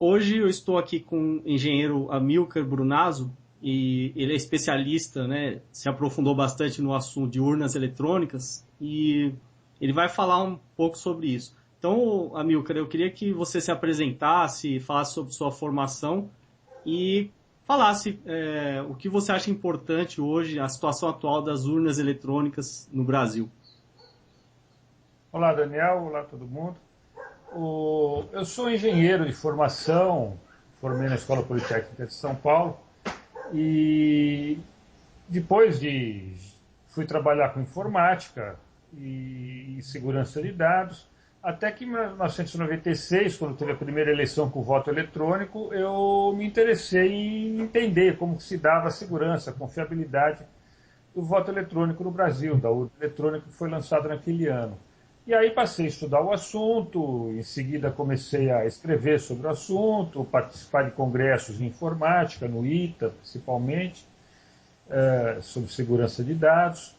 Hoje eu estou aqui com o engenheiro Amilcar Brunazzo e ele é especialista, né? Se aprofundou bastante no assunto de urnas eletrônicas e ele vai falar um pouco sobre isso. Então, Amilcar, eu queria que você se apresentasse, falasse sobre sua formação e falasse o que você acha importante hoje, a situação atual das urnas eletrônicas no Brasil. Olá, Daniel. Olá, todo mundo. Eu sou engenheiro de formação, formei na Escola Politécnica de São Paulo e depois de fui trabalhar com informática e segurança de dados, até que em 1996, quando teve a primeira eleição com voto eletrônico, eu me interessei em entender como se dava a segurança, a confiabilidade do voto eletrônico no Brasil, da urna eletrônica que foi lançada naquele ano. E aí passei a estudar o assunto, em seguida comecei a escrever sobre o assunto, participar de congressos de informática, no ITA principalmente, sobre segurança de dados.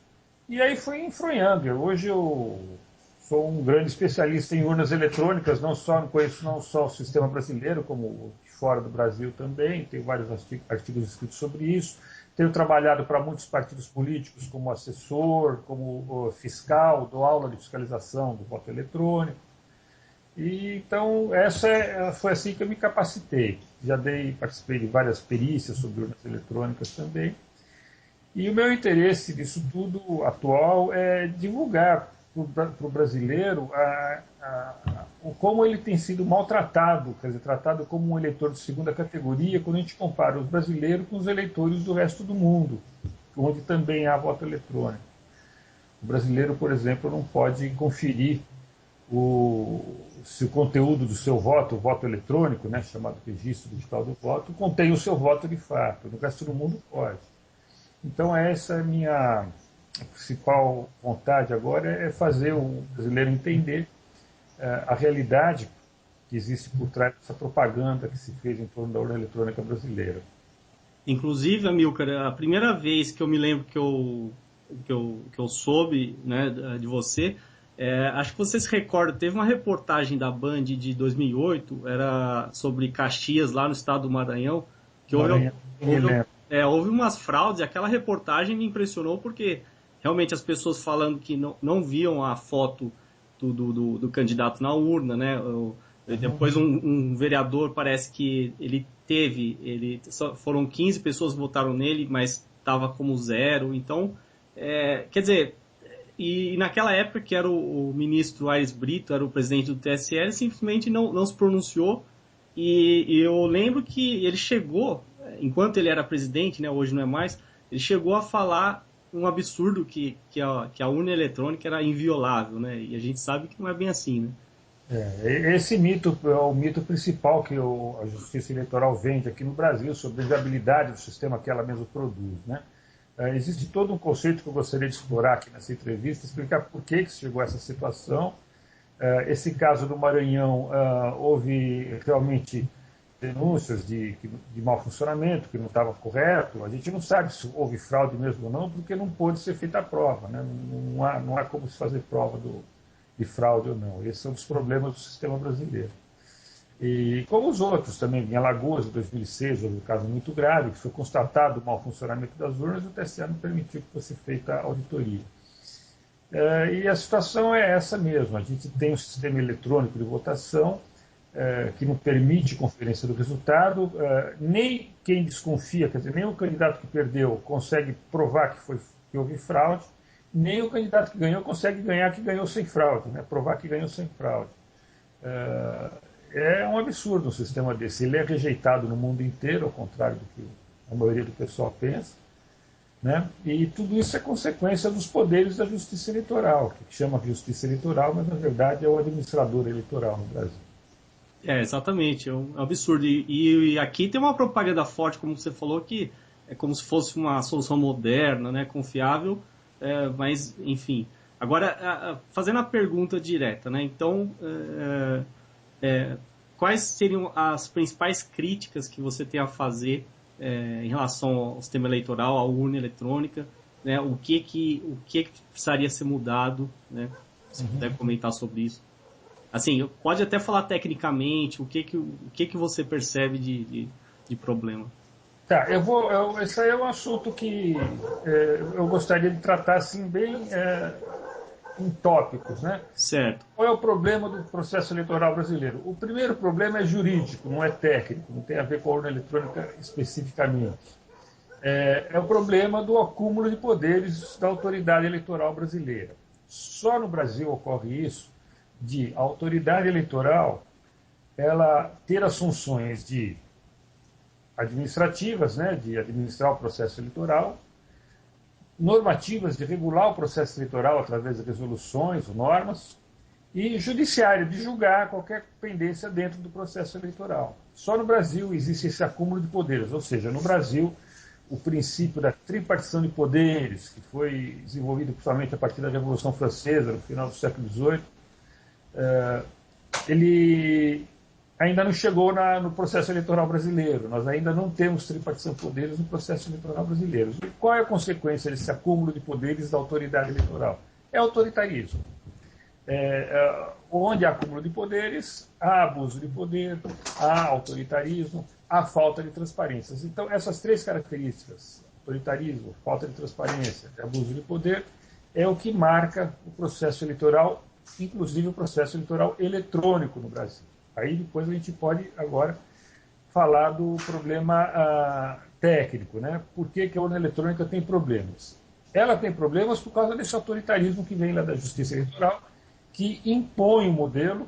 E aí fui enfronhando. Hoje eu sou um grande especialista em urnas eletrônicas, não conheço não só o sistema brasileiro, como de fora do Brasil também, tenho vários artigos escritos sobre isso. Tenho trabalhado para muitos partidos políticos como assessor, como fiscal, dou aula de fiscalização do voto eletrônico. E, então, foi assim que eu me capacitei. Participei de várias perícias sobre urnas eletrônicas também. E o meu interesse disso tudo atual é divulgar para o brasileiro como ele tem sido maltratado, quer dizer, tratado como um eleitor de segunda categoria, quando a gente compara os brasileiros com os eleitores do resto do mundo, onde também há voto eletrônico. O brasileiro, por exemplo, não pode conferir se o conteúdo do seu voto, o voto eletrônico, né, chamado registro digital do voto, contém o seu voto de fato. No resto do mundo pode. Então essa é a minha principal vontade agora, é fazer o brasileiro entender a realidade que existe por trás dessa propaganda que se fez em torno da urna eletrônica brasileira. Inclusive, Amilcar, a primeira vez que eu me lembro que eu soube, né, de você, acho que você se recorda, teve uma reportagem da Band de 2008, era sobre Caxias, lá no estado do Maranhão, que Maranhão, me houve, lembro. houve umas fraudes, e aquela reportagem me impressionou porque realmente as pessoas falando que não viam a foto do candidato na urna, né? Uhum. Depois um vereador parece que foram 15 pessoas que votaram nele, mas estava como zero. Então, quer dizer, e naquela época que era o ministro Aires Brito, era o presidente do TSE, ele simplesmente não se pronunciou. E eu lembro que ele chegou, enquanto ele era presidente, né, hoje não é mais, ele chegou a falar um absurdo que a urna eletrônica era inviolável, né? E a gente sabe que não é bem assim, né? Esse mito é o mito principal que a Justiça Eleitoral vende aqui no Brasil sobre a viabilidade do sistema que ela mesma produz, né? Existe todo um conceito que eu gostaria de explorar aqui nessa entrevista, explicar por que chegou a essa situação. Esse caso do Maranhão, houve realmente denúncias de mau funcionamento, que não estava correto. A gente não sabe se houve fraude mesmo ou não, porque não pôde ser feita a prova, né? Não há como se fazer prova de fraude ou não. Esse é um dos problemas do sistema brasileiro. E como os outros também, em Alagoas, em 2006, houve um caso muito grave, que foi constatado o mau funcionamento das urnas e o TSE não permitiu que fosse feita a auditoria. E a situação é essa mesmo. A gente tem um sistema eletrônico de votação que não permite conferência do resultado. Nem quem desconfia, quer dizer, nem o candidato que perdeu consegue provar que houve fraude, nem o candidato que ganhou consegue ganhar que ganhou sem fraude, né? Provar que ganhou sem fraude. É um absurdo um sistema desse. Ele é rejeitado no mundo inteiro, ao contrário do que a maioria do pessoal pensa. Né? E tudo isso é consequência dos poderes da justiça eleitoral, que chama justiça eleitoral, mas na verdade é o administrador eleitoral no Brasil. Exatamente, é um absurdo. E aqui tem uma propaganda forte, como você falou, que é como se fosse uma solução moderna, né, confiável, mas, enfim. Agora, fazendo a pergunta direta, né, então, quais seriam as principais críticas que você tem a fazer em relação ao sistema eleitoral, à urna eletrônica, né, o que precisaria ser mudado, né, se puder comentar sobre isso. Assim, pode até falar tecnicamente o que que você percebe de problema. Tá, esse aí é um assunto que eu gostaria de tratar assim bem em tópicos, né? Certo, Qual é o problema do processo eleitoral brasileiro? O primeiro problema é jurídico, não é técnico, não tem a ver com a urna eletrônica especificamente. É o problema do acúmulo de poderes da autoridade eleitoral brasileira. Só no Brasil ocorre isso, de a autoridade eleitoral ela ter as funções de administrativas, né, de administrar o processo eleitoral, normativas de regular o processo eleitoral através de resoluções, normas, e judiciário de julgar qualquer pendência dentro do processo eleitoral. Só no Brasil existe esse acúmulo de poderes, ou seja, no Brasil o princípio da tripartição de poderes, que foi desenvolvido principalmente a partir da Revolução Francesa, no final do século XVIII, ele ainda não chegou no processo eleitoral brasileiro. Nós ainda não temos tripartição de poderes no processo eleitoral brasileiro. E qual é a consequência desse acúmulo de poderes da autoridade eleitoral? É autoritarismo. Onde há acúmulo de poderes, há abuso de poder, há autoritarismo, há falta de transparência. Então, essas três características, autoritarismo, falta de transparência e abuso de poder, é o que marca o processo eleitoral, inclusive o processo eleitoral eletrônico no Brasil. Aí depois a gente pode agora falar do problema técnico, né? Por que a urna eletrônica tem problemas? Ela tem problemas por causa desse autoritarismo que vem lá da Justiça Eleitoral, que impõe o modelo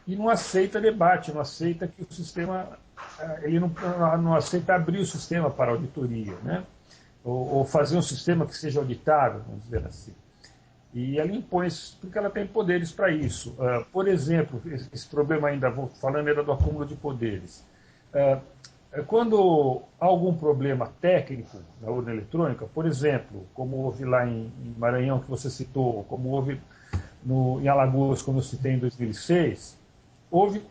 e não aceita debate, não aceita que o sistema, ele não aceita abrir o sistema para auditoria, né? Ou fazer um sistema que seja auditável, vamos dizer assim. E ela impõe isso porque ela tem poderes para isso. Por exemplo, esse problema ainda, vou falando ainda do acúmulo de poderes. Quando há algum problema técnico na urna eletrônica, por exemplo, como houve lá em Maranhão, que você citou, como houve em Alagoas, como eu citei em 2006,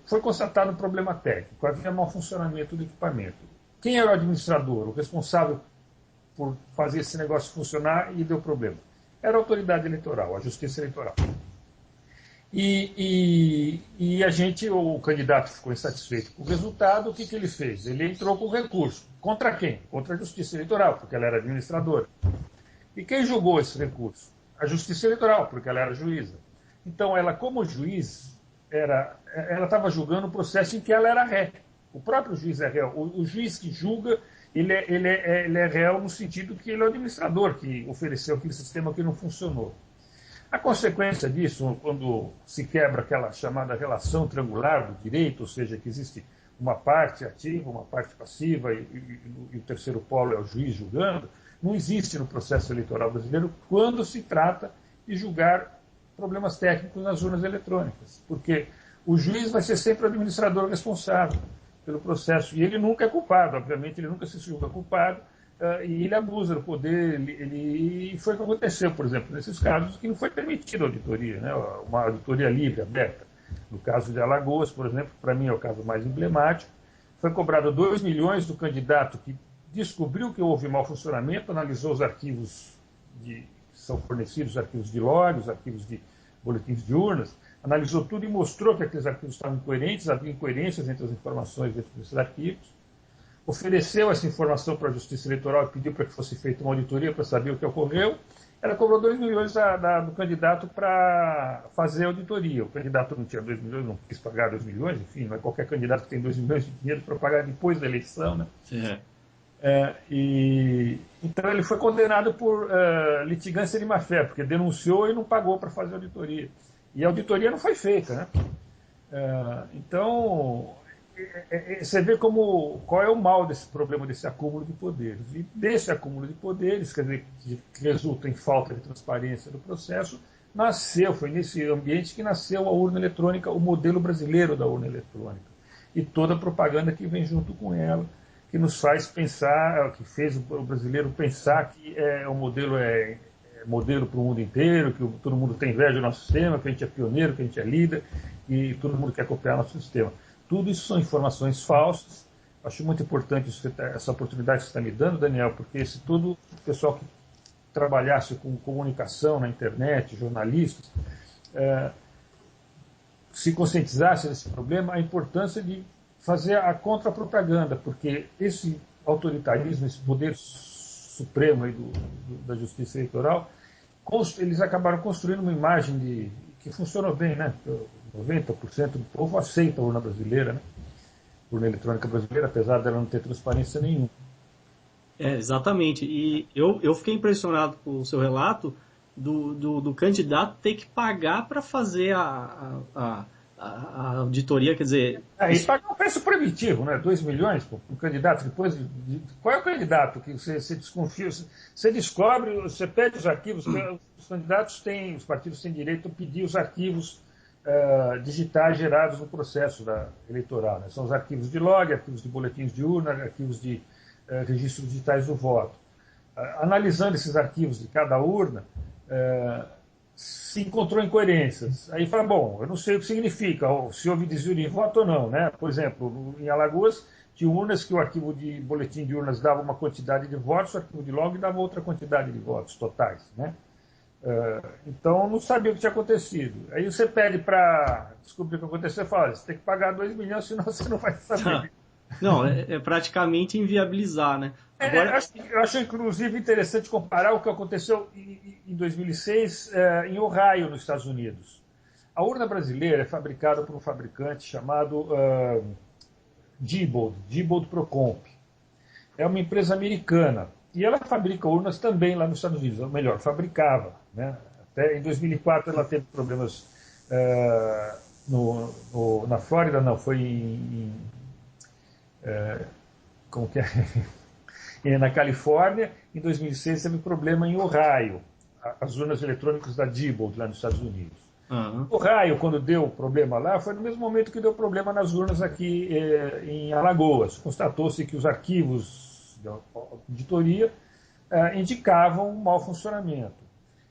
foi constatado um problema técnico, havia mau funcionamento do equipamento. Quem era o administrador, o responsável por fazer esse negócio funcionar e deu problema? Era a autoridade eleitoral, a Justiça Eleitoral. E o candidato ficou insatisfeito com o resultado, o que ele fez? Ele entrou com recurso. Contra quem? Contra a Justiça Eleitoral, porque ela era administradora. E quem julgou esse recurso? A Justiça Eleitoral, porque ela era juíza. Então, ela, como juiz, ela estava julgando o processo em que ela era ré. O próprio juiz é réu. O juiz que julga, ele é réu no sentido que ele é o administrador que ofereceu aquele sistema que não funcionou. A consequência disso, quando se quebra aquela chamada relação triangular do direito, ou seja, que existe uma parte ativa, uma parte passiva e o terceiro polo é o juiz julgando, não existe no processo eleitoral brasileiro quando se trata de julgar problemas técnicos nas urnas eletrônicas, porque o juiz vai ser sempre o administrador responsável pelo processo, e ele nunca é culpado, obviamente ele nunca se julga culpado, e ele abusa do poder, e foi o que aconteceu, por exemplo, nesses casos que não foi permitida a auditoria, né, uma auditoria livre, aberta. No caso de Alagoas, por exemplo, para mim é o caso mais emblemático, foi cobrado 2 milhões do candidato que descobriu que houve mau funcionamento, analisou os arquivos que são fornecidos, os arquivos de log, os arquivos de boletins de urnas, analisou tudo e mostrou que aqueles arquivos estavam incoerentes, havia incoerências entre as informações dentro desses arquivos, ofereceu essa informação para a Justiça Eleitoral e pediu para que fosse feita uma auditoria para saber o que ocorreu. Ela cobrou 2 milhões do candidato para fazer a auditoria. O candidato não tinha 2 milhões, não quis pagar 2 milhões, enfim, não é qualquer candidato que tem 2 milhões de dinheiro para pagar depois da eleição, né? Então ele foi condenado por litigância de má-fé, porque denunciou e não pagou para fazer a auditoria. E a auditoria não foi feita, né? Então, você vê qual é o mal desse problema, desse acúmulo de poderes. E desse acúmulo de poderes, quer dizer, que resulta em falta de transparência do processo, foi nesse ambiente que nasceu a urna eletrônica, o modelo brasileiro da urna eletrônica. E toda a propaganda que vem junto com ela, que nos faz pensar, que fez o brasileiro pensar que o modelo é modelo para o mundo inteiro, que todo mundo tem inveja do nosso sistema, que a gente é pioneiro, que a gente é líder, e todo mundo quer copiar nosso sistema. Tudo isso são informações falsas. Acho muito importante essa oportunidade que você está me dando, Daniel, porque se todo o pessoal que trabalhasse com comunicação na internet, jornalistas, se conscientizasse desse problema, a importância de fazer a contrapropaganda, porque esse autoritarismo, esse poder supremo aí da justiça eleitoral, eles acabaram construindo uma imagem que funcionou bem, né? 90% do povo aceita a urna brasileira, né? A urna eletrônica brasileira, apesar dela não ter transparência nenhuma. Exatamente. E eu fiquei impressionado com o seu relato do candidato ter que pagar para fazer a auditoria, quer dizer... E pagar um preço primitivo, né? 2 milhões para o candidato. Depois, qual é o candidato que você desconfia? Você descobre, você pede os arquivos, os candidatos têm, os partidos têm direito a pedir os arquivos digitais gerados no processo eleitoral. Né? São os arquivos de log, arquivos de boletins de urna, arquivos de registros digitais do voto. Analisando esses arquivos de cada urna, se encontrou incoerências. Aí fala, bom, eu não sei o que significa, se houve desvio de voto ou não. Né? Por exemplo, em Alagoas, tinha urnas que o arquivo de boletim de urnas dava uma quantidade de votos, o arquivo de log dava outra quantidade de votos totais. Né? Então, não sabia o que tinha acontecido. Aí você pede para descobrir o que aconteceu e fala, você tem que pagar 2 milhões, senão você não vai saber. Não, é praticamente inviabilizar, né? Agora... Eu acho, inclusive, interessante comparar o que aconteceu em 2006 em Ohio, nos Estados Unidos. A urna brasileira é fabricada por um fabricante chamado Diebold Procomp. É uma empresa americana. E ela fabrica urnas também lá nos Estados Unidos, ou melhor, fabricava. Né? Até em 2004 ela teve problemas na Flórida, não, foi como que é? Na Califórnia. Em 2006 teve problema em Ohio, as urnas eletrônicas da Diebold, lá nos Estados Unidos. Uhum. Ohio, quando deu problema lá, foi no mesmo momento que deu problema nas urnas aqui em Alagoas. Constatou-se que os arquivos da auditoria indicavam um mau funcionamento.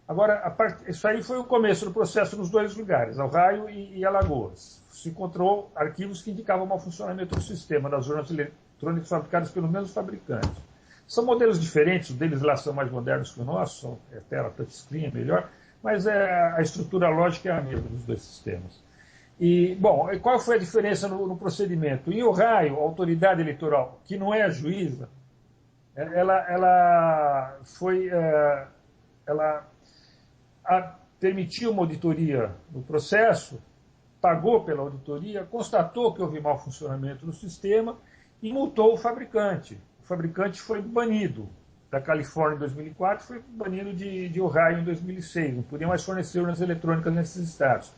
Agora, isso aí foi o começo do processo nos 2 lugares, Ohio e Alagoas. Se encontrou arquivos que indicavam mau funcionamento do sistema das urnas eletrônicas fabricadas pelo mesmo fabricante. São modelos diferentes, os deles lá são mais modernos que o nosso, a tela touchscreen é melhor, mas a estrutura lógica é a mesma dos 2 sistemas. E, bom, qual foi a diferença no procedimento? Em Ohio, a autoridade eleitoral, que não é a juíza, ela permitiu uma auditoria no processo, pagou pela auditoria, constatou que houve mau funcionamento no sistema e multou o fabricante. O fabricante foi banido da Califórnia em 2004, foi banido de Ohio em 2006. Não podia mais fornecer urnas eletrônicas nesses estados.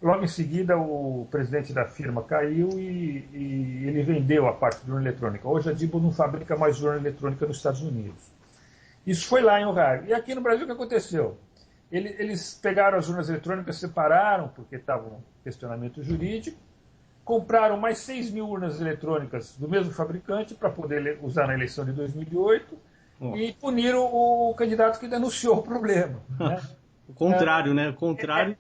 Logo em seguida, o presidente da firma caiu e ele vendeu a parte de urna eletrônica. Hoje a Diebold não fabrica mais urna eletrônica nos Estados Unidos. Isso foi lá em Ohio. E aqui no Brasil o que aconteceu? Eles pegaram as urnas eletrônicas, separaram, porque estava um questionamento jurídico, compraram mais 6 mil urnas eletrônicas do mesmo fabricante para poder usar na eleição de 2008 e puniram o candidato que denunciou o problema. Né? O contrário, né? O contrário...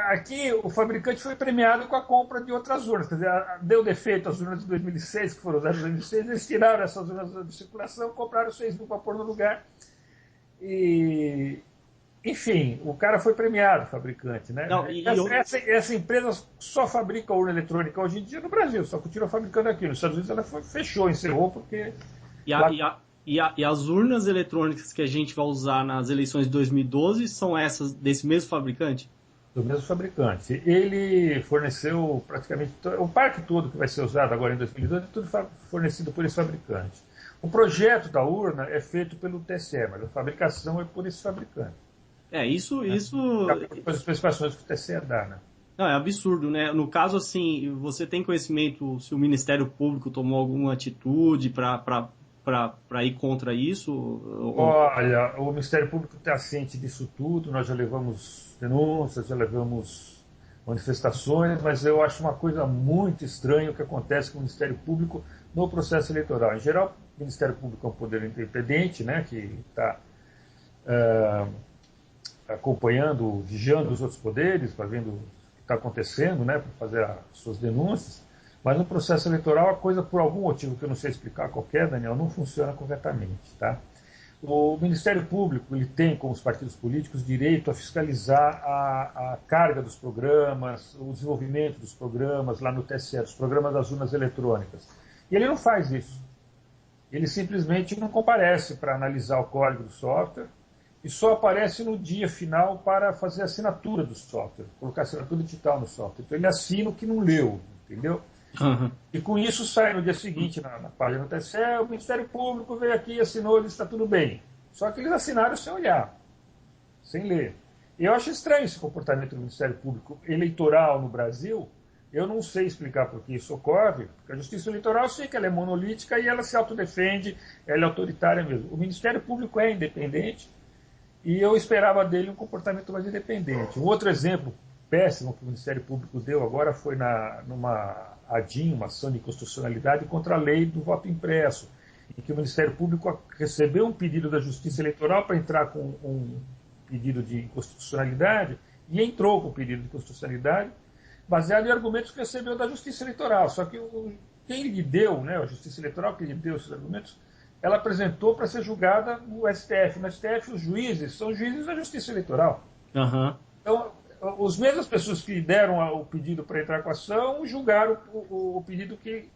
Aqui o fabricante foi premiado com a compra de outras urnas. Quer dizer, deu defeito as urnas de 2006, que foram usadas em 2006, eles tiraram essas urnas de circulação, compraram 6 mil para pôr no lugar. E... Enfim, o cara foi premiado, o fabricante. Né? Não, essa empresa só fabrica urna eletrônica hoje em dia no Brasil, só continua fabricando aqui. Nos Estados Unidos ela fechou, encerrou, porque... E as urnas eletrônicas que a gente vai usar nas eleições de 2012 são essas desse mesmo fabricante? Do mesmo fabricante. Ele forneceu praticamente... O parque todo que vai ser usado agora em 2012 é tudo fornecido por esse fabricante. O projeto da urna é feito pelo TSE, mas a fabricação é por esse fabricante. Isso... As especificações que o TSE dá, né? Não, é absurdo, né? No caso, assim, você tem conhecimento se o Ministério Público tomou alguma atitude para ir contra isso? Olha, o Ministério Público está ciente disso tudo, nós já levamos denúncias, já levamos manifestações, mas eu acho uma coisa muito estranha o que acontece com o Ministério Público no processo eleitoral. Em geral, o Ministério Público é um poder independente, né, que está acompanhando, vigiando os outros poderes, para vendo o que está acontecendo, né, para fazer as suas denúncias. Mas no processo eleitoral a coisa, por algum motivo que eu não sei explicar qualquer, Daniel, não funciona corretamente. Tá? O Ministério Público ele tem, como os partidos políticos, direito a fiscalizar a carga dos programas, o desenvolvimento dos programas lá no TSE, dos programas das urnas eletrônicas. E ele não faz isso. Ele simplesmente não comparece para analisar o código do software e só aparece no dia final para fazer a assinatura do software, colocar assinatura digital no software. Então ele assina o que não leu, entendeu? Uhum. E com isso sai no dia seguinte na página do TSE, o Ministério Público veio aqui, assinou, disse está tudo bem. Só que eles assinaram sem olhar, sem ler. E eu acho estranho esse comportamento do Ministério Público eleitoral no Brasil. Eu não sei explicar por que isso ocorre, porque a Justiça Eleitoral eu sei que ela é monolítica e ela se autodefende, ela é autoritária mesmo. O Ministério Público é independente e eu esperava dele um comportamento mais independente. Um outro exemplo péssimo que o Ministério Público deu agora foi numa ADIM, uma ação de inconstitucionalidade contra a lei do voto impresso, em que o Ministério Público recebeu um pedido da Justiça Eleitoral para entrar com um pedido de inconstitucionalidade e entrou com o pedido de inconstitucionalidade baseado em argumentos que recebeu da Justiça Eleitoral. Só que quem lhe deu, né, a Justiça Eleitoral que lhe deu esses argumentos, ela apresentou para ser julgada no STF. No STF, os juízes são juízes da Justiça Eleitoral. Uhum. Então, as mesmas pessoas que deram o pedido para entrar com a ação julgaram o pedido que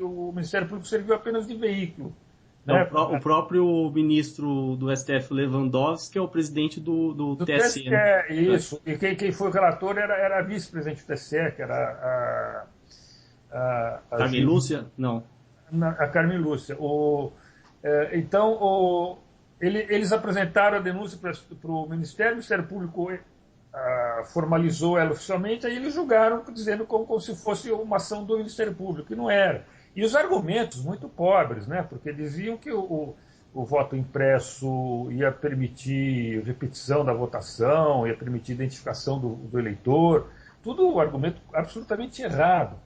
o Ministério Público serviu apenas de veículo. Então, Né? o próprio ministro do STF, Lewandowski, é o presidente do TSE. Né? Isso. E quem foi o relator era a vice-presidente do TSE, que era Carmen Lúcia? Não. A Carmen Lúcia. Então, eles apresentaram a denúncia para o Ministério Público formalizou ela oficialmente, aí eles julgaram dizendo como se fosse uma ação do Ministério Público, e não era. E os argumentos muito pobres, né? Porque diziam que o voto impresso ia permitir repetição da votação, ia permitir identificação do eleitor, tudo um argumento absolutamente errado.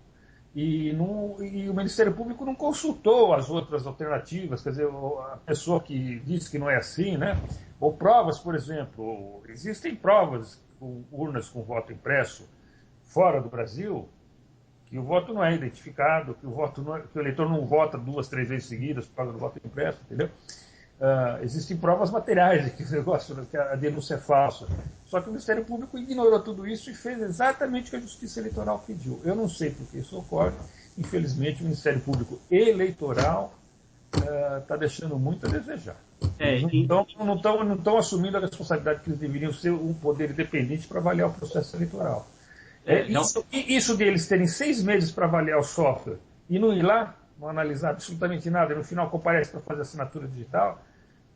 E o Ministério Público não consultou as outras alternativas, quer dizer, a pessoa que disse que não é assim, né? Ou provas, por exemplo, existem provas com urnas com voto impresso fora do Brasil, que o voto não é identificado, que o eleitor não vota 2, 3 vezes seguidas por causa do voto impresso, entendeu? Existem provas materiais de que o negócio, que a denúncia é falsa. Só que o Ministério Público ignorou tudo isso e fez exatamente o que a Justiça Eleitoral pediu. Eu não sei por que isso ocorre. Infelizmente, o Ministério Público Eleitoral está deixando muito a desejar. Não estão assumindo a responsabilidade que eles deveriam ser um poder independente para avaliar o processo eleitoral. Isso deles terem 6 meses para avaliar o software e não ir lá, não analisar absolutamente nada, e no final comparece para fazer assinatura digital,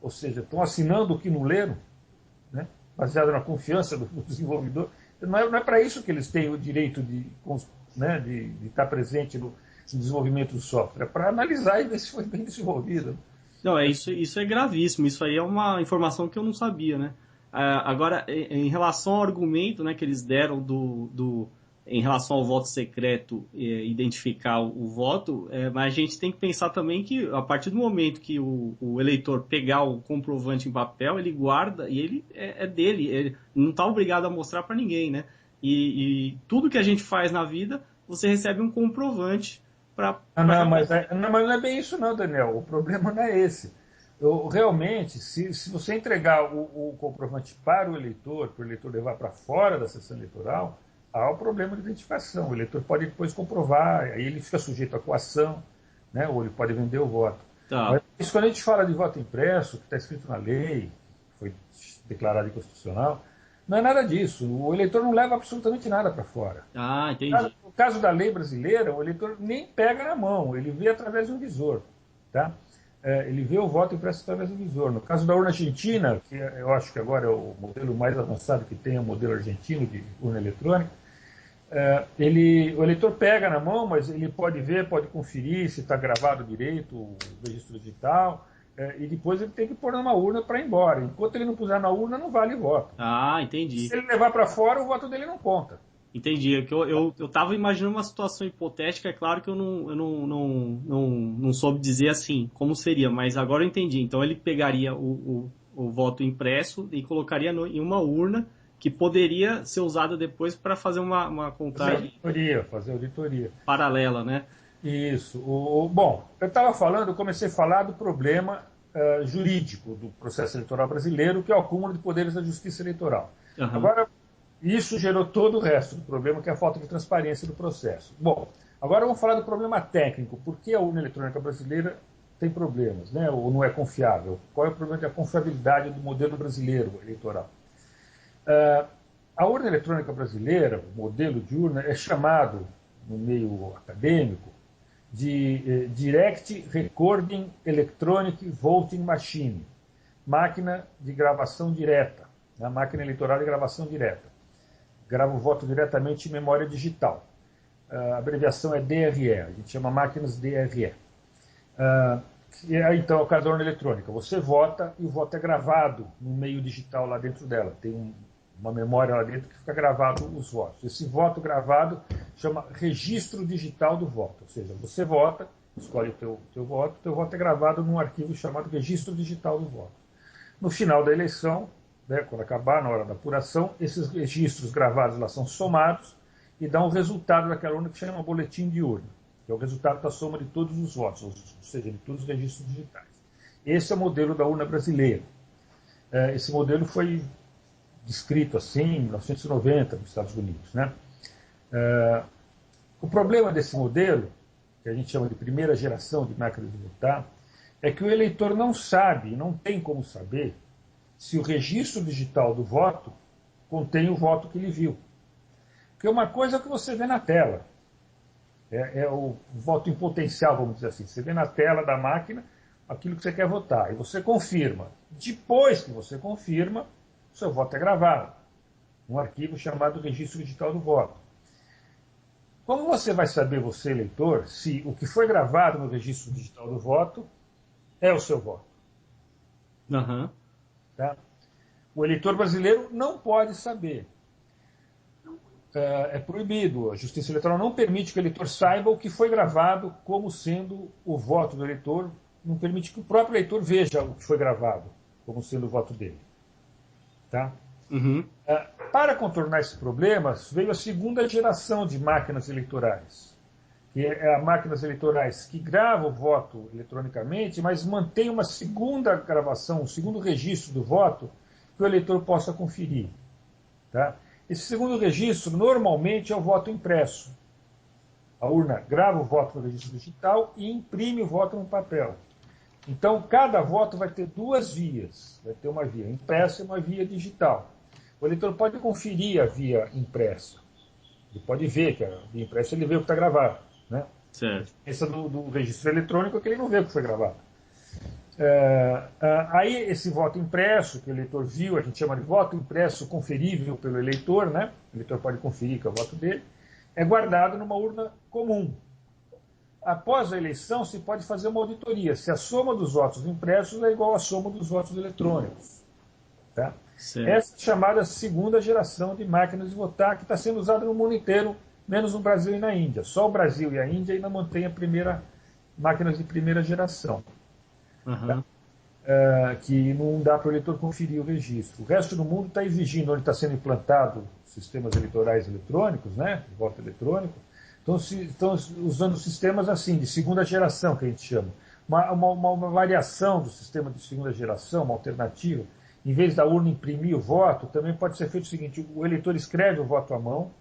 ou seja, estão assinando o que não leram, né, baseado na confiança do desenvolvedor. Não é para isso que eles têm o direito de estar presente no desenvolvimento do software, é para analisar e ver se foi bem desenvolvido. Não, isso é gravíssimo, isso aí é uma informação que eu não sabia, né? Agora, em relação ao argumento, né, que eles deram em relação ao voto secreto, identificar o voto, mas a gente tem que pensar também que a partir do momento que o eleitor pegar o comprovante em papel, ele guarda e ele é dele, ele não está obrigado a mostrar para ninguém, né? E tudo que a gente faz na vida, você recebe um comprovante para... Mas não é bem isso não, Daniel, o problema não é esse. Realmente, se você entregar o comprovante para o eleitor levar para fora da sessão eleitoral, há o problema de identificação. O eleitor pode depois comprovar, aí ele fica sujeito à coação, né, ou ele pode vender o voto. Tá. Mas isso, quando a gente fala de voto impresso, que está escrito na lei, foi declarado inconstitucional, não é nada disso. O eleitor não leva absolutamente nada para fora. Ah, entendi. No caso da lei brasileira, o eleitor nem pega na mão, ele vê através de um visor. Tá? Ele vê o voto impresso através do visor. No caso da urna argentina, que eu acho que agora é o modelo mais avançado que tem, é o modelo argentino de urna eletrônica, o eleitor pega na mão, mas ele pode ver, pode conferir se está gravado direito o registro digital, e depois ele tem que pôr numa urna para ir embora. Enquanto ele não puser na urna, não vale voto. Ah, entendi. Se ele levar para fora, o voto dele não conta. Entendi. Eu estava imaginando uma situação hipotética, é claro que eu não soube dizer assim como seria, mas agora eu entendi. Então ele pegaria o voto impresso e colocaria em uma urna que poderia ser usada depois para fazer uma contagem... Fazer auditoria. Paralela, né? Isso. Bom, eu comecei a falar do problema jurídico do processo eleitoral brasileiro, que é o acúmulo de poderes da justiça eleitoral. Uhum. Agora, isso gerou todo o resto do problema, que é a falta de transparência do processo. Bom, agora vamos falar do problema técnico. Por que a urna eletrônica brasileira tem problemas, né? Ou não é confiável? Qual é o problema da confiabilidade do modelo brasileiro eleitoral? A urna eletrônica brasileira, o modelo de urna, é chamado, no meio acadêmico, de Direct Recording Electronic Voting Machine, máquina de gravação direta, né? Máquina eleitoral de gravação direta. Grava o voto diretamente em memória digital. A abreviação é DRE, a gente chama máquinas DRE. Então, é o caso da urna eletrônica. Você vota e o voto é gravado no meio digital lá dentro dela. Tem uma memória lá dentro que fica gravado os votos. Esse voto gravado chama registro digital do voto. Ou seja, você vota, escolhe o teu voto é gravado num arquivo chamado registro digital do voto. No final da eleição, né, quando acabar, na hora da apuração, esses registros gravados lá são somados e dão o resultado daquela urna que chama boletim de urna, que é o resultado da soma de todos os votos, ou seja, de todos os registros digitais. Esse é o modelo da urna brasileira. Esse modelo foi descrito assim em 1990 nos Estados Unidos, né? O problema desse modelo, que a gente chama de primeira geração de máquinas de votar, é que o eleitor não sabe, não tem como saber, se o registro digital do voto contém o voto que ele viu. Porque uma coisa é o que você vê na tela, é o voto em potencial, vamos dizer assim. Você vê na tela da máquina aquilo que você quer votar, e você confirma. Depois que você confirma, o seu voto é gravado, um arquivo chamado registro digital do voto. Como você vai saber, você eleitor, se o que foi gravado no registro digital do voto é o seu voto? Uhum. Tá? O eleitor brasileiro não pode saber. É proibido. A Justiça Eleitoral não permite que o eleitor saiba o que foi gravado como sendo o voto do eleitor, não permite que o próprio eleitor veja o que foi gravado como sendo o voto dele. Tá? Uhum. Para contornar esses problemas, veio a segunda geração de máquinas eleitorais, que é as máquinas eleitorais que gravam o voto eletronicamente, mas mantém uma segunda gravação, um segundo registro do voto que o eleitor possa conferir. Tá? Esse segundo registro, normalmente, é o voto impresso. A urna grava o voto no registro digital e imprime o voto no papel. Então, cada voto vai ter duas vias. Vai ter uma via impressa e uma via digital. O eleitor pode conferir a via impressa. Ele pode ver que a via impressa, ele vê o que está gravado. Né? Certo. Essa do registro eletrônico é que ele não vê o que foi gravado. Aí esse voto impresso, que o eleitor viu, a gente chama de voto impresso conferível pelo eleitor, né? O eleitor pode conferir que é o voto dele, é guardado numa urna comum. Após a eleição, se pode fazer uma auditoria, se a soma dos votos impressos é igual à soma dos votos eletrônicos. Tá? Essa é a chamada segunda geração de máquinas de votar, que está sendo usada no mundo inteiro, menos no Brasil e na Índia. Só o Brasil e a Índia ainda mantêm máquinas de primeira geração. Uhum. Que não dá para o eleitor conferir o registro. O resto do mundo está exigindo, onde está sendo implantado sistemas eleitorais eletrônicos, né, de voto eletrônico, estão usando sistemas assim, de segunda geração, que a gente chama. Uma variação do sistema de segunda geração, uma alternativa. Em vez da urna imprimir o voto, também pode ser feito o seguinte: o eleitor escreve o voto à mão,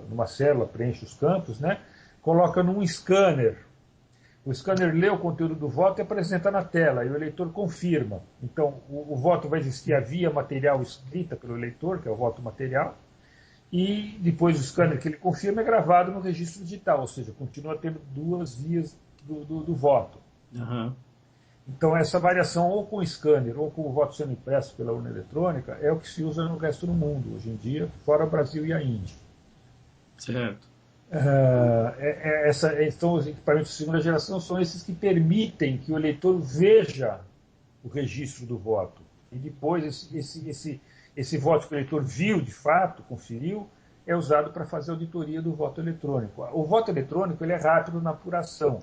numa célula, preenche os campos, né, coloca num scanner. O scanner lê o conteúdo do voto e apresenta na tela, e o eleitor confirma. Então, o voto vai existir a via material escrita pelo eleitor, que é o voto material, e depois o scanner que ele confirma é gravado no registro digital, ou seja, continua tendo duas vias do voto. Uhum. Então, essa variação, ou com o scanner, ou com o voto sendo impresso pela urna eletrônica, é o que se usa no resto do mundo, hoje em dia, fora o Brasil e a Índia. Certo. Então, os equipamentos de segunda geração são esses que permitem que o eleitor veja o registro do voto. E depois, esse voto que o eleitor viu, de fato, conferiu, é usado para fazer a auditoria do voto eletrônico. O voto eletrônico ele é rápido na apuração.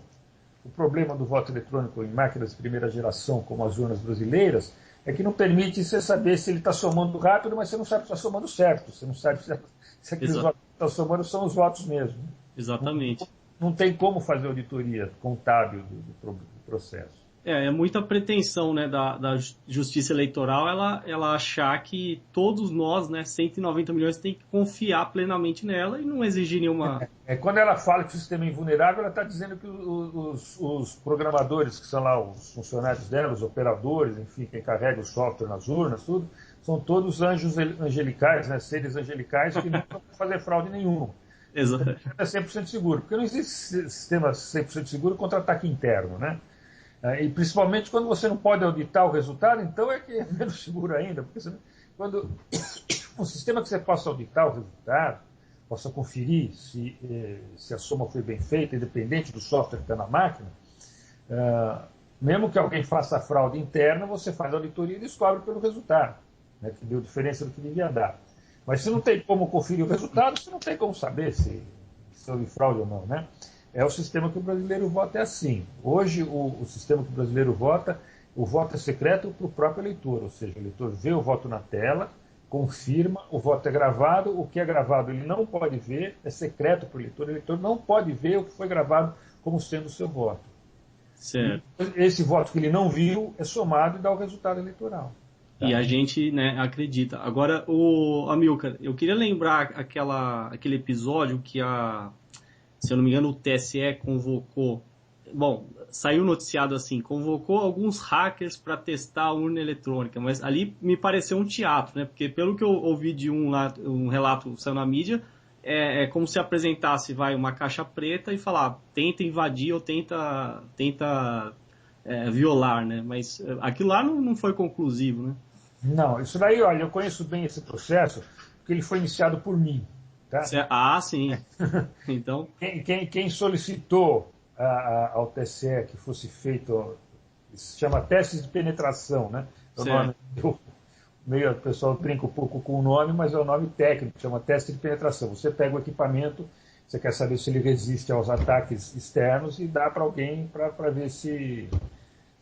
O problema do voto eletrônico em máquinas de primeira geração, como as urnas brasileiras, é que não permite você saber se ele está somando rápido, mas você não sabe se está somando certo. Você não sabe se aqueles votos que estão somando são os votos mesmo. Exatamente. Não tem como fazer auditoria contábil do processo. É muita pretensão, né, da Justiça Eleitoral ela achar que todos nós, né, 190 milhões, tem que confiar plenamente nela e não exigir nenhuma... Quando ela fala que o sistema é invulnerável, ela está dizendo que os programadores, que são lá os funcionários dela, os operadores, enfim, quem carrega o software nas urnas, tudo, são todos anjos angelicais, né, seres angelicais que não vão fazer fraude nenhuma. Exato. Então, é 100% seguro, porque não existe sistema 100% seguro contra ataque interno, né? E principalmente quando você não pode auditar o resultado, então é que é menos seguro ainda, porque quando um sistema que você possa auditar o resultado, possa conferir se a soma foi bem feita, independente do software que está na máquina, mesmo que alguém faça a fraude interna, você faz a auditoria e descobre pelo resultado, né, que deu diferença do que devia dar. Mas se não tem como conferir o resultado, você não tem como saber se houve fraude ou não, né? É o sistema que o brasileiro vota é assim. Hoje, o sistema que o brasileiro vota, o voto é secreto para o próprio eleitor, ou seja, o eleitor vê o voto na tela, confirma, o voto é gravado, o que é gravado ele não pode ver, é secreto para o eleitor não pode ver o que foi gravado como sendo o seu voto. Certo. E esse voto que ele não viu é somado e dá o resultado eleitoral. E a gente, né, acredita. Agora, Amilcar, eu queria lembrar aquele episódio que se eu não me engano, o TSE convocou. Bom, saiu noticiado assim, convocou alguns hackers para testar a urna eletrônica, mas ali me pareceu um teatro, né? Porque pelo que eu ouvi de um relato que saiu na mídia, é como se apresentasse, uma caixa preta e falar, tenta invadir ou tenta violar, né? Mas aquilo lá não foi conclusivo, né? Não, isso daí, olha, eu conheço bem esse processo, porque ele foi iniciado por mim. Tá? Ah, sim. Então... Quem solicitou ao TSE que fosse feito, se chama testes de penetração, né? O nome, o pessoal brinca um pouco com o nome, mas é o nome técnico, chama teste de penetração. Você pega o equipamento, você quer saber se ele resiste aos ataques externos e dá para alguém para ver se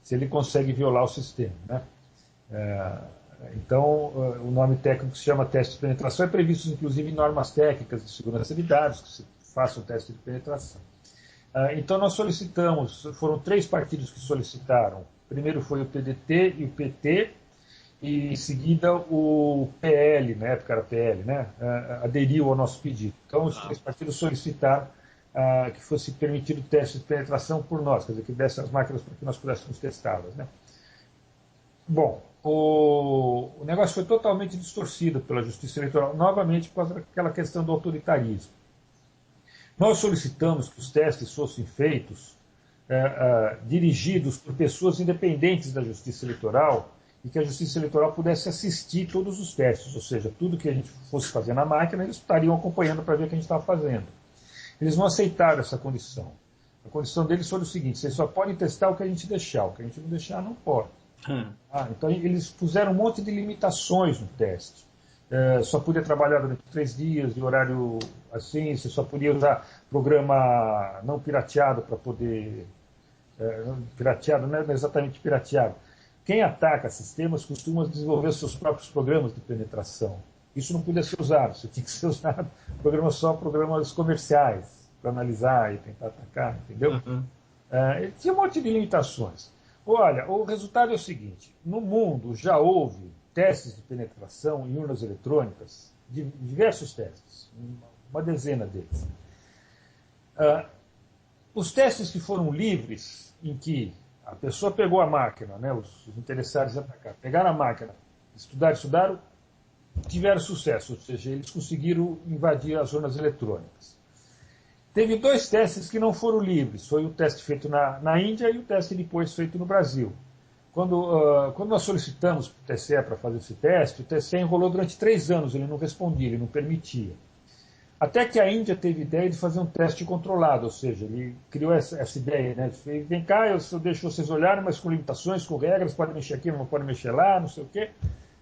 ele consegue violar o sistema, né? Então, o nome técnico se chama teste de penetração, é previsto inclusive em normas técnicas de segurança de dados, que se faça um teste de penetração. Então, nós solicitamos, foram 3 partidos que solicitaram. Primeiro foi o PDT e o PT, e em seguida o PL, na época era PL, né, aderiu ao nosso pedido. Então, os 3 partidos solicitaram que fosse permitido o teste de penetração por nós, quer dizer, que desse as máquinas para que nós pudéssemos testá-las, né. Bom, o negócio foi totalmente distorcido pela Justiça Eleitoral, novamente por causa daquela questão do autoritarismo. Nós solicitamos que os testes fossem feitos dirigidos por pessoas independentes da Justiça Eleitoral e que a Justiça Eleitoral pudesse assistir todos os testes, ou seja, tudo que a gente fosse fazer na máquina, eles estariam acompanhando para ver o que a gente estava fazendo. Eles não aceitaram essa condição. A condição deles foi o seguinte: vocês só podem testar o que a gente deixar, o que a gente não deixar não pode. Então eles puseram um monte de limitações no teste. Só podia trabalhar durante 3 dias, de horário assim, você só podia usar programa não pirateado para poder... pirateado não é exatamente pirateado. Quem ataca sistemas costuma desenvolver seus próprios programas de penetração. Isso não podia ser usado, você tinha que ser usado programas comerciais, para analisar e tentar atacar, entendeu? Tinha um monte de limitações. Olha, o resultado é o seguinte: no mundo já houve testes de penetração em urnas eletrônicas, diversos testes, uma dezena deles. Os testes que foram livres, em que a pessoa pegou a máquina, né, os interessados em atacar, pegaram a máquina, estudaram, tiveram sucesso, ou seja, eles conseguiram invadir as urnas eletrônicas. Teve 2 testes que não foram livres. Foi o teste feito na Índia e o teste depois feito no Brasil. Quando nós solicitamos para o TSE para fazer esse teste, o TSE enrolou durante 3 anos, ele não respondia, ele não permitia. Até que a Índia teve ideia de fazer um teste controlado, ou seja, ele criou essa ideia, né? Vem cá, eu deixo vocês olharem, mas com limitações, com regras, pode mexer aqui, não pode mexer lá, não sei o quê.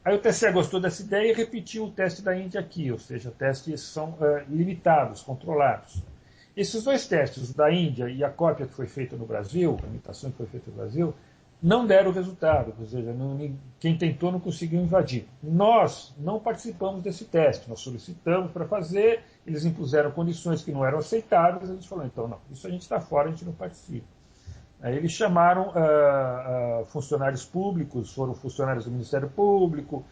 Aí o TSE gostou dessa ideia e repetiu o teste da Índia aqui, ou seja, testes são limitados, controlados. Esses 2 testes, o da Índia e a cópia que foi feita no Brasil, a imitação que foi feita no Brasil, não deram resultado, ou seja, quem tentou não conseguiu invadir. Nós não participamos desse teste, nós solicitamos para fazer, eles impuseram condições que não eram aceitáveis, a gente falou, então não, isso a gente está fora, a gente não participa. Aí eles chamaram funcionários públicos, foram funcionários do Ministério Público,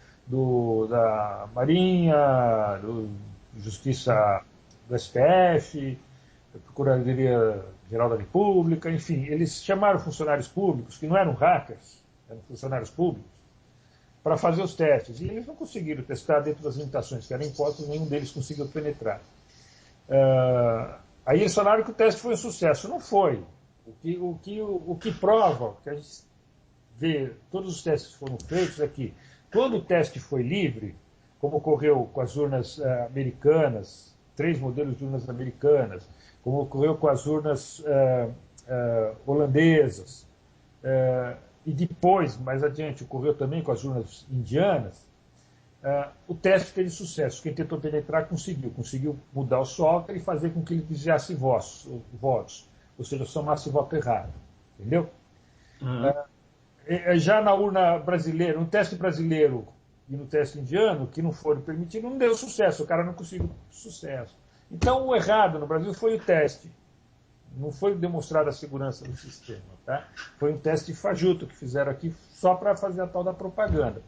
da Marinha, do Justiça do STF, da Procuradoria-Geral da República, enfim, eles chamaram funcionários públicos, que não eram hackers, eram funcionários públicos, para fazer os testes. E eles não conseguiram testar dentro das limitações que eram impostas, nenhum deles conseguiu penetrar. Aí eles falaram que o teste foi um sucesso. Não foi. O que prova, que a gente vê, todos os testes que foram feitos é que, quando o teste foi livre, como ocorreu com as urnas americanas, 3 modelos de urnas americanas, como ocorreu com as urnas holandesas, e depois, mais adiante, ocorreu também com as urnas indianas, o teste teve sucesso. Quem tentou penetrar conseguiu mudar o software e fazer com que ele desviasse votos, ou seja, somasse voto errado. Entendeu? Uhum. Já na urna brasileira, no teste brasileiro e no teste indiano, que não foram permitidos, não deu sucesso, o cara não conseguiu sucesso. Então, o errado no Brasil foi o teste. Não foi demonstrada a segurança do sistema. Tá? Foi um teste fajuto que fizeram aqui só para fazer a tal da propaganda.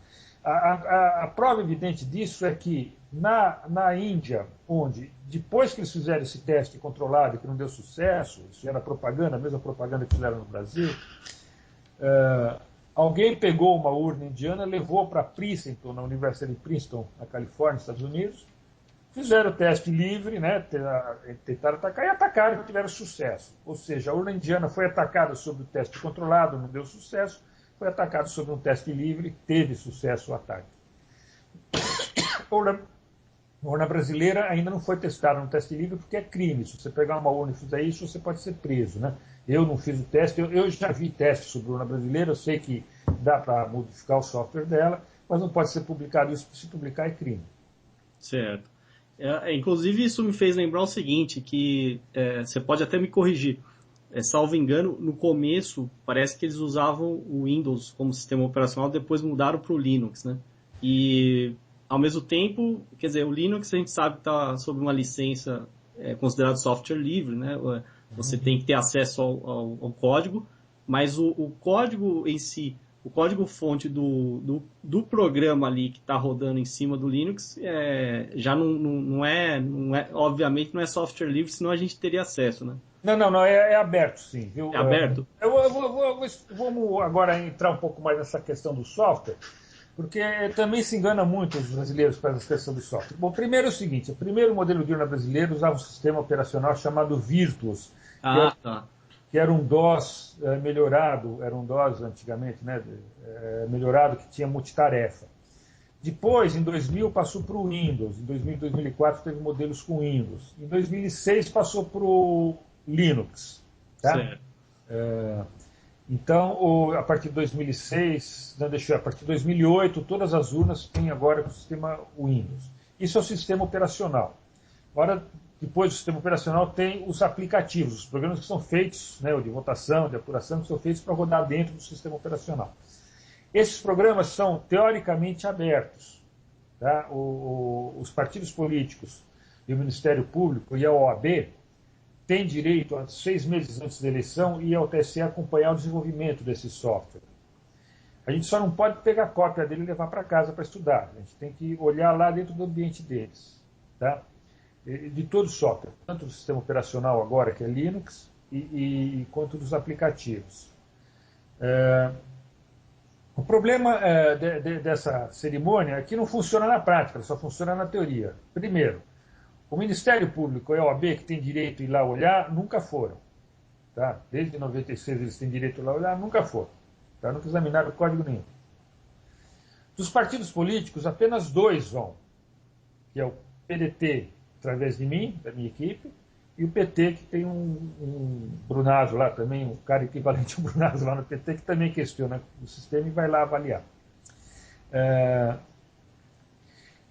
A prova evidente disso é que na Índia, onde, depois que eles fizeram esse teste controlado e que não deu sucesso, isso era propaganda, a mesma propaganda que fizeram no Brasil, alguém pegou uma urna indiana, levou para Princeton, na Universidade de Princeton, na Califórnia, Estados Unidos, fizeram o teste livre, né, tentaram atacar e atacaram e tiveram sucesso. Ou seja, a urna indiana foi atacada sob o teste controlado, não deu sucesso, foi atacado sob um teste livre, teve sucesso o ataque. A urna brasileira ainda não foi testada no teste livre porque é crime. Se você pegar uma urna e fizer isso, você pode ser preso. Né? Eu não fiz o teste, eu já vi testes sobre a urna brasileira, eu sei que dá para modificar o software dela, mas não pode ser publicado isso, se publicar é crime. Certo. Inclusive, isso me fez lembrar o seguinte, que você pode até me corrigir. Salvo engano, no começo, parece que eles usavam o Windows como sistema operacional, depois mudaram para o Linux, né? E, ao mesmo tempo, quer dizer, o Linux a gente sabe que está sob uma licença considerado software livre, né? Você tem que ter acesso ao código, mas o código em si, o código-fonte do programa ali que está rodando em cima do Linux já não é, obviamente não é software livre, senão a gente teria acesso, né? Não, é aberto, sim. Viu? É aberto? Vamos agora entrar um pouco mais nessa questão do software, porque também se engana muito os brasileiros com essa questão do software. Bom, primeiro é o seguinte, o primeiro modelo de urna brasileiro usava um sistema operacional chamado Virtuos, que era um DOS melhorado, era um DOS antigamente, né, melhorado, que tinha multitarefa. Depois, em 2000, passou para o Windows. Em 2000 e 2004 teve modelos com Windows. Em 2006 passou para o Linux. Tá? Certo. Então, a partir de 2006, a partir de 2008, todas as urnas têm agora o sistema Windows. Isso é o sistema operacional. Agora, depois do sistema operacional, tem os aplicativos, os programas que são feitos, né, de votação, de apuração, que são feitos para rodar dentro do sistema operacional. Esses programas são teoricamente abertos. Tá? Os partidos políticos e o Ministério Público e a OAB têm direito, 6 meses antes da eleição, ir ao TSE acompanhar o desenvolvimento desse software. A gente só não pode pegar cópia dele e levar para casa para estudar. A gente tem que olhar lá dentro do ambiente deles. Tá? De todo o software, tanto do sistema operacional agora, que é Linux, quanto dos aplicativos. O problema dessa cerimônia é que não funciona na prática, só funciona na teoria. Primeiro, o Ministério Público e a OAB, que tem direito de ir lá olhar, nunca foram. Tá? Desde 96 eles têm direito de ir lá olhar, nunca foram. Tá? Nunca examinaram código nenhum. Dos partidos políticos, apenas 2 vão, que é o PDT, através de mim, da minha equipe, e o PT, que tem um Brunazzo lá também, um cara equivalente ao Brunazzo lá no PT, que também questiona o sistema e vai lá avaliar.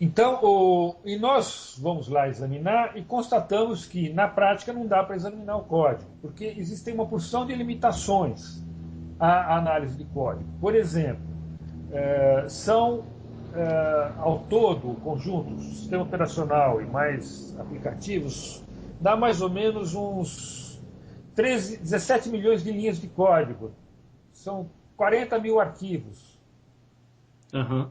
Então, e nós vamos lá examinar e constatamos que, na prática, não dá para examinar o código, porque existem uma porção de limitações à análise de código. Por exemplo, ao todo, o conjunto, o sistema operacional e mais aplicativos, dá mais ou menos uns 17 milhões de linhas de código, são 40 mil arquivos. Uhum.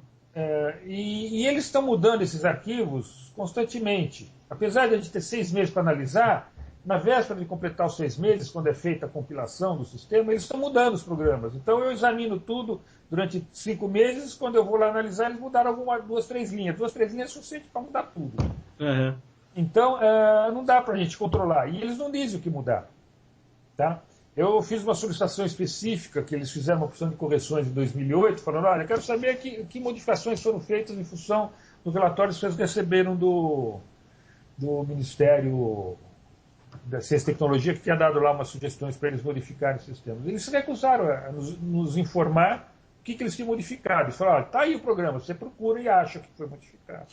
E eles estão mudando esses arquivos constantemente. Apesar de a gente ter 6 meses para analisar, na véspera de completar os 6 meses, quando é feita a compilação do sistema, eles estão mudando os programas. Então eu examino tudo durante 5 meses, quando eu vou lá analisar, eles mudaram 2, 3 linhas. 2, 3 linhas é suficiente para mudar tudo. Uhum. Então não dá para a gente controlar. E eles não dizem o que mudar. Tá? Eu fiz uma solicitação específica, que eles fizeram uma opção de correções em 2008, falando, olha, eu quero saber que modificações foram feitas em função do relatório que vocês receberam do Ministério da Ciência e Tecnologia, que tinha dado lá umas sugestões para eles modificarem os sistemas. Eles se recusaram a nos informar o que eles tinham modificado. Eles falaram, olha, está aí o programa, você procura e acha que foi modificado.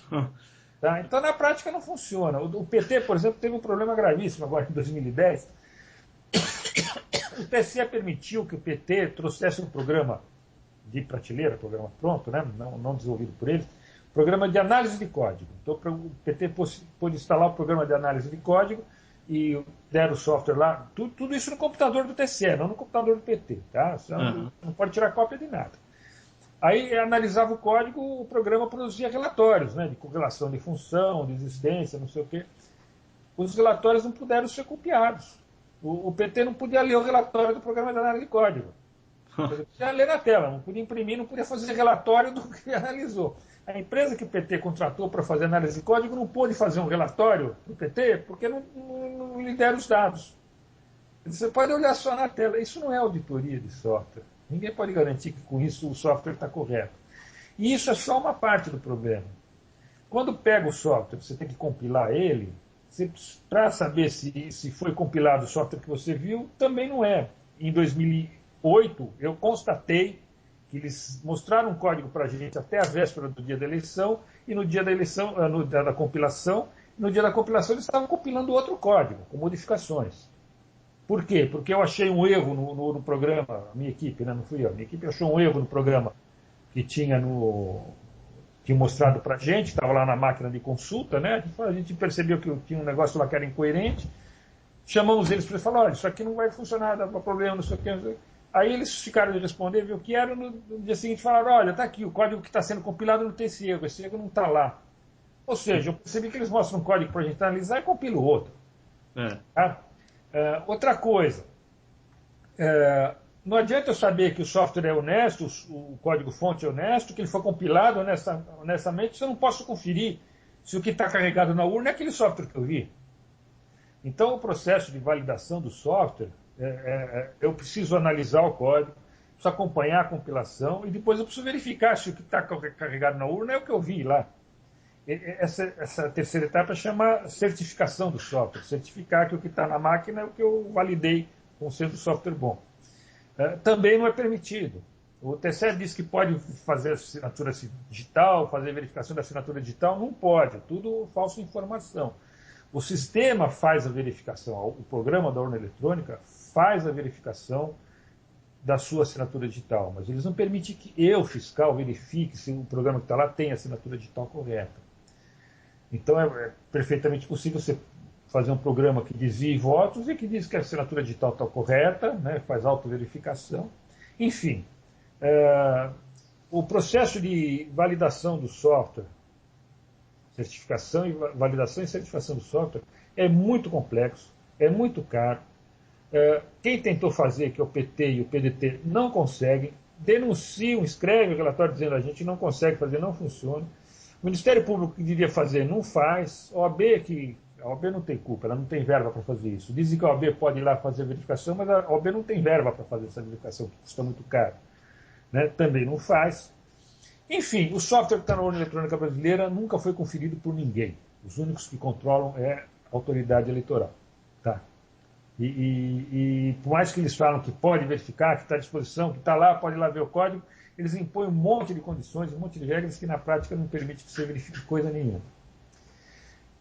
Tá? Então, na prática, não funciona. O PT, por exemplo, teve um problema gravíssimo agora em 2010. O TSE permitiu que o PT trouxesse um programa de prateleira, programa pronto, né? não desenvolvido por eles, programa de análise de código. Então, o PT pôde instalar o programa de análise de código e deram o software lá. Tudo isso no computador do TSE, não no computador do PT. Tá? Você não pode tirar cópia de nada. Aí analisava o código, o programa produzia relatórios, né, de correlação de função, de existência, não sei o quê. Os relatórios não puderam ser copiados. O PT não podia ler o relatório do programa de análise de código. Ele podia ler na tela, não podia imprimir, não podia fazer relatório do que analisou. A empresa que o PT contratou para fazer análise de código não pôde fazer um relatório para o PT porque não lidera os dados. Você pode olhar só na tela. Isso não é auditoria de software. Ninguém pode garantir que com isso o software está correto. E isso é só uma parte do problema. Quando pega o software, você tem que compilar ele, para saber se foi compilado o software que você viu, também não é. Em 2008, eu constatei que eles mostraram um código para a gente até a véspera do dia da eleição, e no dia da eleição, no dia da compilação, eles estavam compilando outro código, com modificações. Por quê? Porque eu achei um erro no programa, a minha equipe, né, não fui eu, a minha equipe achou um erro no programa que tinha mostrado para a gente, estava lá na máquina de consulta, né? A gente percebeu que tinha um negócio lá que era incoerente, chamamos eles para falar, olha, isso aqui não vai funcionar, dá problema, não sei o que. Aí eles ficaram de responder, viu o que era, no dia seguinte falaram, olha, está aqui, o código que está sendo compilado não tem esse erro não está lá. Ou seja, eu percebi que eles mostram um código para a gente analisar e compila o outro. Tá? Outra coisa, não adianta eu saber que o software é honesto, o código-fonte é honesto, que ele foi compilado honestamente, se eu não posso conferir se o que está carregado na urna é aquele software que eu vi. Então, o processo de validação do software, eu preciso analisar o código, preciso acompanhar a compilação e depois eu preciso verificar se o que está carregado na urna é o que eu vi lá. Essa terceira etapa chama certificação do software, certificar que o que está na máquina é o que eu validei como sendo software bom. Também não é permitido. O TSE diz que pode fazer assinatura digital, fazer verificação da assinatura digital, não pode, tudo falsa informação. O sistema faz a verificação, o programa da urna eletrônica faz a verificação da sua assinatura digital, mas eles não permitem que eu, fiscal, verifique se o programa que está lá tem a assinatura digital correta. Então é perfeitamente possível você fazer um programa que desvie votos e que diz que a assinatura digital está correta, né, faz autoverificação. Enfim, o processo de validação do software, validação e certificação do software é muito complexo, é muito caro. Quem tentou fazer, que é o PT e o PDT, não conseguem, denunciam, escrevem o relatório dizendo a gente não consegue fazer, não funciona. O Ministério Público que devia fazer não faz, a OAB não tem culpa, ela não tem verba para fazer isso. Dizem que a OAB pode ir lá fazer a verificação, mas a OAB não tem verba para fazer essa verificação, que custa muito caro. Né? Também não faz. Enfim, o software que está na urna eletrônica brasileira nunca foi conferido por ninguém. Os únicos que controlam é a autoridade eleitoral. Tá? E por mais que eles falam que pode verificar, que está à disposição, que está lá, pode ir lá ver o código, eles impõem um monte de condições, um monte de regras que na prática não permite que você verifique coisa nenhuma.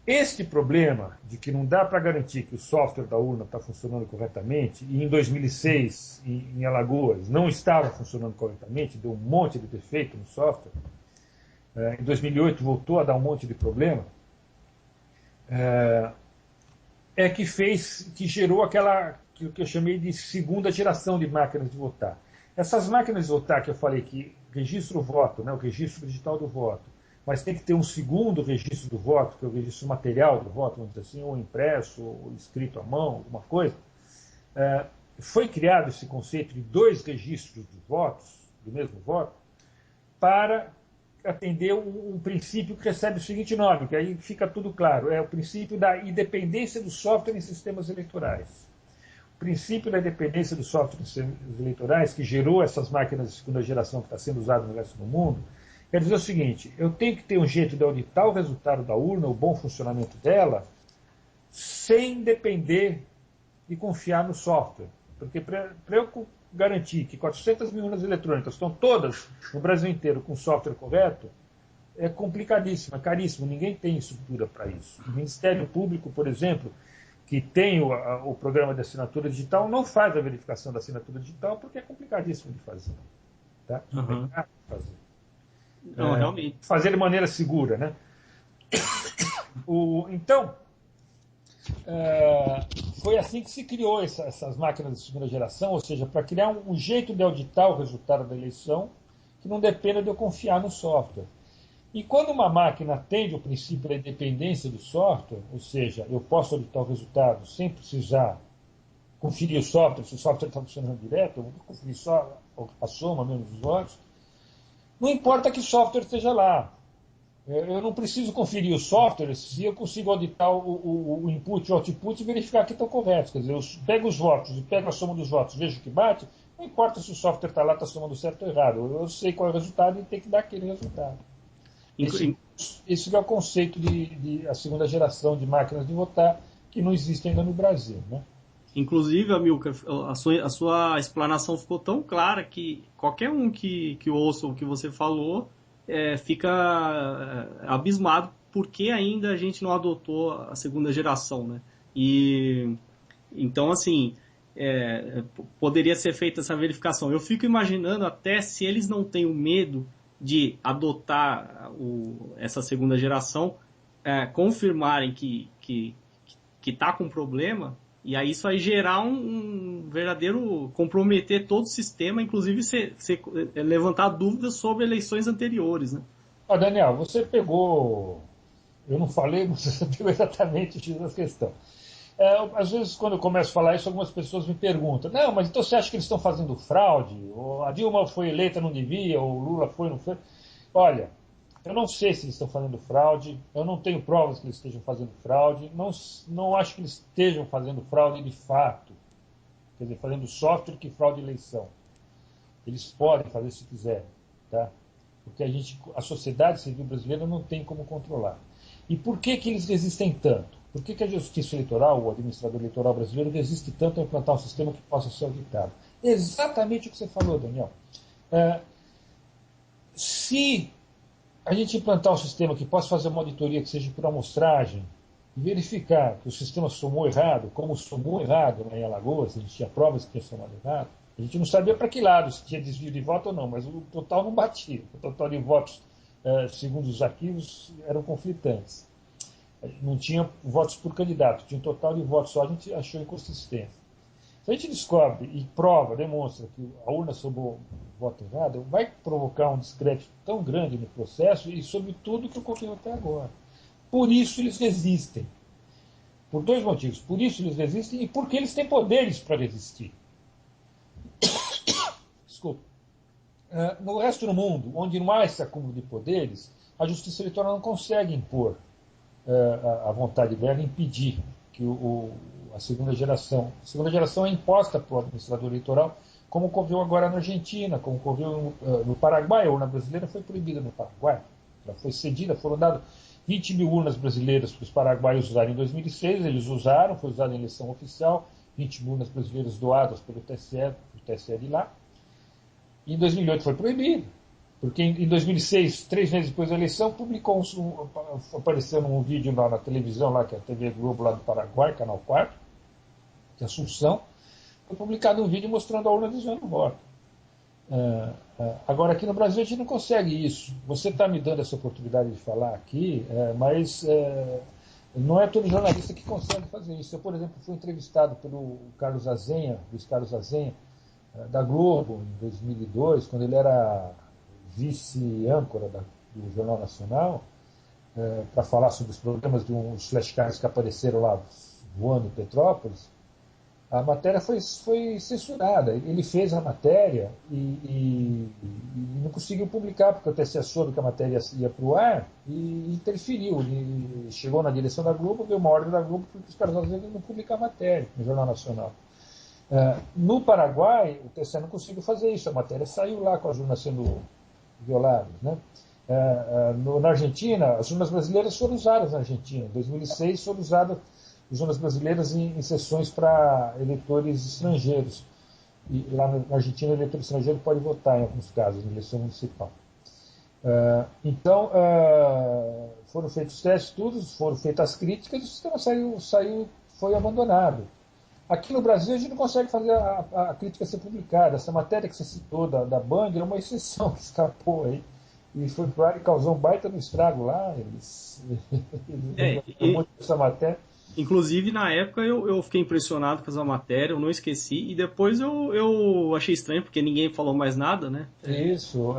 Este problema de que não dá para garantir que o software da urna está funcionando corretamente, e em 2006, em Alagoas, não estava funcionando corretamente, deu um monte de defeito no software, em 2008 voltou a dar um monte de problema, que gerou o que eu chamei de segunda geração de máquinas de votar. Essas máquinas de votar que eu falei que registra o voto, né, o registro digital do voto, mas tem que ter um segundo registro do voto, que é o registro material do voto, vamos dizer assim, ou impresso, ou escrito à mão, alguma coisa. Foi criado esse conceito de dois registros de votos, do mesmo voto, para atender um princípio que recebe o seguinte nome, que aí fica tudo claro, é o princípio da independência do software em sistemas eleitorais. O princípio da independência do software em sistemas eleitorais, que gerou essas máquinas de segunda geração que está sendo usada no resto do mundo, quer dizer o seguinte, eu tenho que ter um jeito de auditar o resultado da urna, o bom funcionamento dela, sem depender e confiar no software. Porque para eu garantir que 400 mil urnas eletrônicas estão todas no Brasil inteiro com o software correto, é complicadíssimo, é caríssimo, ninguém tem estrutura para isso. O Ministério Público, por exemplo, que tem o programa de assinatura digital, não faz a verificação da assinatura digital porque é complicadíssimo de fazer. Tá? Uhum. É caro de fazer. Não, realmente. Fazer de maneira segura. Né? Então, foi assim que se criou essas máquinas de segunda geração, ou seja, para criar um jeito de auditar o resultado da eleição que não dependa de eu confiar no software. E quando uma máquina atende o princípio da independência do software, ou seja, eu posso auditar o resultado sem precisar conferir o software, se o software está funcionando direto, eu vou conferir só a soma mesmo dos votos, não importa que software esteja lá. Eu não preciso conferir o software se eu consigo auditar o input e o output e verificar que estão corretos. Quer dizer, eu pego os votos e pego a soma dos votos, vejo que bate, não importa se o software está lá, está somando certo ou errado. Eu sei qual é o resultado e tem que dar aquele resultado. Esse é o conceito de a segunda geração de máquinas de votar que não existe ainda no Brasil. Né? Inclusive, Amilcar, a sua explanação ficou tão clara que qualquer um que ouça o que você falou fica abismado porque ainda a gente não adotou a segunda geração, né? E então, assim, poderia ser feita essa verificação. Eu fico imaginando até se eles não têm o medo de adotar essa segunda geração, confirmarem que está com problema, e aí isso vai gerar um verdadeiro comprometer todo o sistema, inclusive levantar dúvidas sobre eleições anteriores, né? Daniel, você pegou, eu não falei, mas você pegou exatamente o X da questão. Às vezes, quando eu começo a falar isso, algumas pessoas me perguntam, não, mas então você acha que eles estão fazendo fraude? Ou a Dilma foi eleita, não devia, ou o Lula foi, não foi? Olha, eu não sei se eles estão fazendo fraude, eu não tenho provas que eles estejam fazendo fraude, não acho que eles estejam fazendo fraude de fato, quer dizer, fazendo software que fraude eleição. Eles podem fazer se quiserem, tá? Porque a sociedade civil brasileira não tem como controlar. E por que eles resistem tanto? Por que a justiça eleitoral, o administrador eleitoral brasileiro, resiste tanto a implantar um sistema que possa ser auditado? Exatamente o que você falou, Daniel. Se a gente implantar um sistema que possa fazer uma auditoria que seja por amostragem e verificar que o sistema somou errado, como somou errado em Alagoas, a gente tinha provas que tinha somado errado, a gente não sabia para que lado, se tinha desvio de voto ou não, mas o total não batia. O total de votos, segundo os arquivos, eram conflitantes. Não tinha votos por candidato, tinha um total de votos só, a gente achou inconsistência. Se a gente descobre e prova, demonstra que a urna somou voto errado, vai provocar um descrédito tão grande no processo e sobre tudo que ocorreu até agora. Por isso eles resistem. Por dois motivos. Por isso eles resistem e porque eles têm poderes para resistir. Desculpa. No resto do mundo, onde não há esse acúmulo de poderes, a justiça eleitoral não consegue impor a vontade dela e impedir que a segunda geração. A segunda geração é imposta pelo administrador eleitoral, como ocorreu agora na Argentina, como ocorreu no Paraguai. A urna brasileira foi proibida no Paraguai. Ela foi cedida, foram dadas 20 mil urnas brasileiras para os paraguaios usarem em 2006, eles usaram, foi usada em eleição oficial, 20 mil urnas brasileiras doadas pelo TSE de lá. E em 2008 foi proibido, porque em 2006, 3 meses depois da eleição, apareceu um vídeo lá na televisão, lá, que é a TV Globo lá do Paraguai, Canal 4, de Assunção, foi publicado um vídeo mostrando a urna desviando o voto. Agora, aqui no Brasil, a gente não consegue isso. Você está me dando essa oportunidade de falar aqui, mas Não é todo jornalista que consegue fazer isso. Eu, por exemplo, fui entrevistado pelo Carlos Azenha, Luiz Carlos Azenha, da Globo, em 2002, quando ele era vice-âncora do Jornal Nacional, para falar sobre os problemas de uns flashcards que apareceram lá voando em Petrópolis. A matéria foi censurada. Ele fez a matéria e não conseguiu publicar, porque o TSE soube que a matéria ia para o ar e interferiu. Ele chegou na direção da Globo, deu uma ordem da Globo para os caras não publicar a matéria no Jornal Nacional. No Paraguai, o TSE não conseguiu fazer isso. A matéria saiu lá com as urnas sendo violadas. Né? Na Argentina, as urnas brasileiras foram usadas na Argentina. Em 2006 foram usadas as urnas brasileiras em sessões para eleitores estrangeiros. E lá na Argentina, o eleitor estrangeiro pode votar em alguns casos, na eleição municipal. Então, foram feitos os testes, tudo, foram feitas as críticas, e o sistema foi abandonado. Aqui no Brasil, a gente não consegue fazer a crítica ser publicada. Essa matéria que você citou da Band é uma exceção que escapou aí. E foi para o ar e causou um baita no estrago lá. Eles essa matéria. Inclusive, na época, eu fiquei impressionado com essa matéria, eu não esqueci, e depois eu achei estranho, porque ninguém falou mais nada, né? Isso,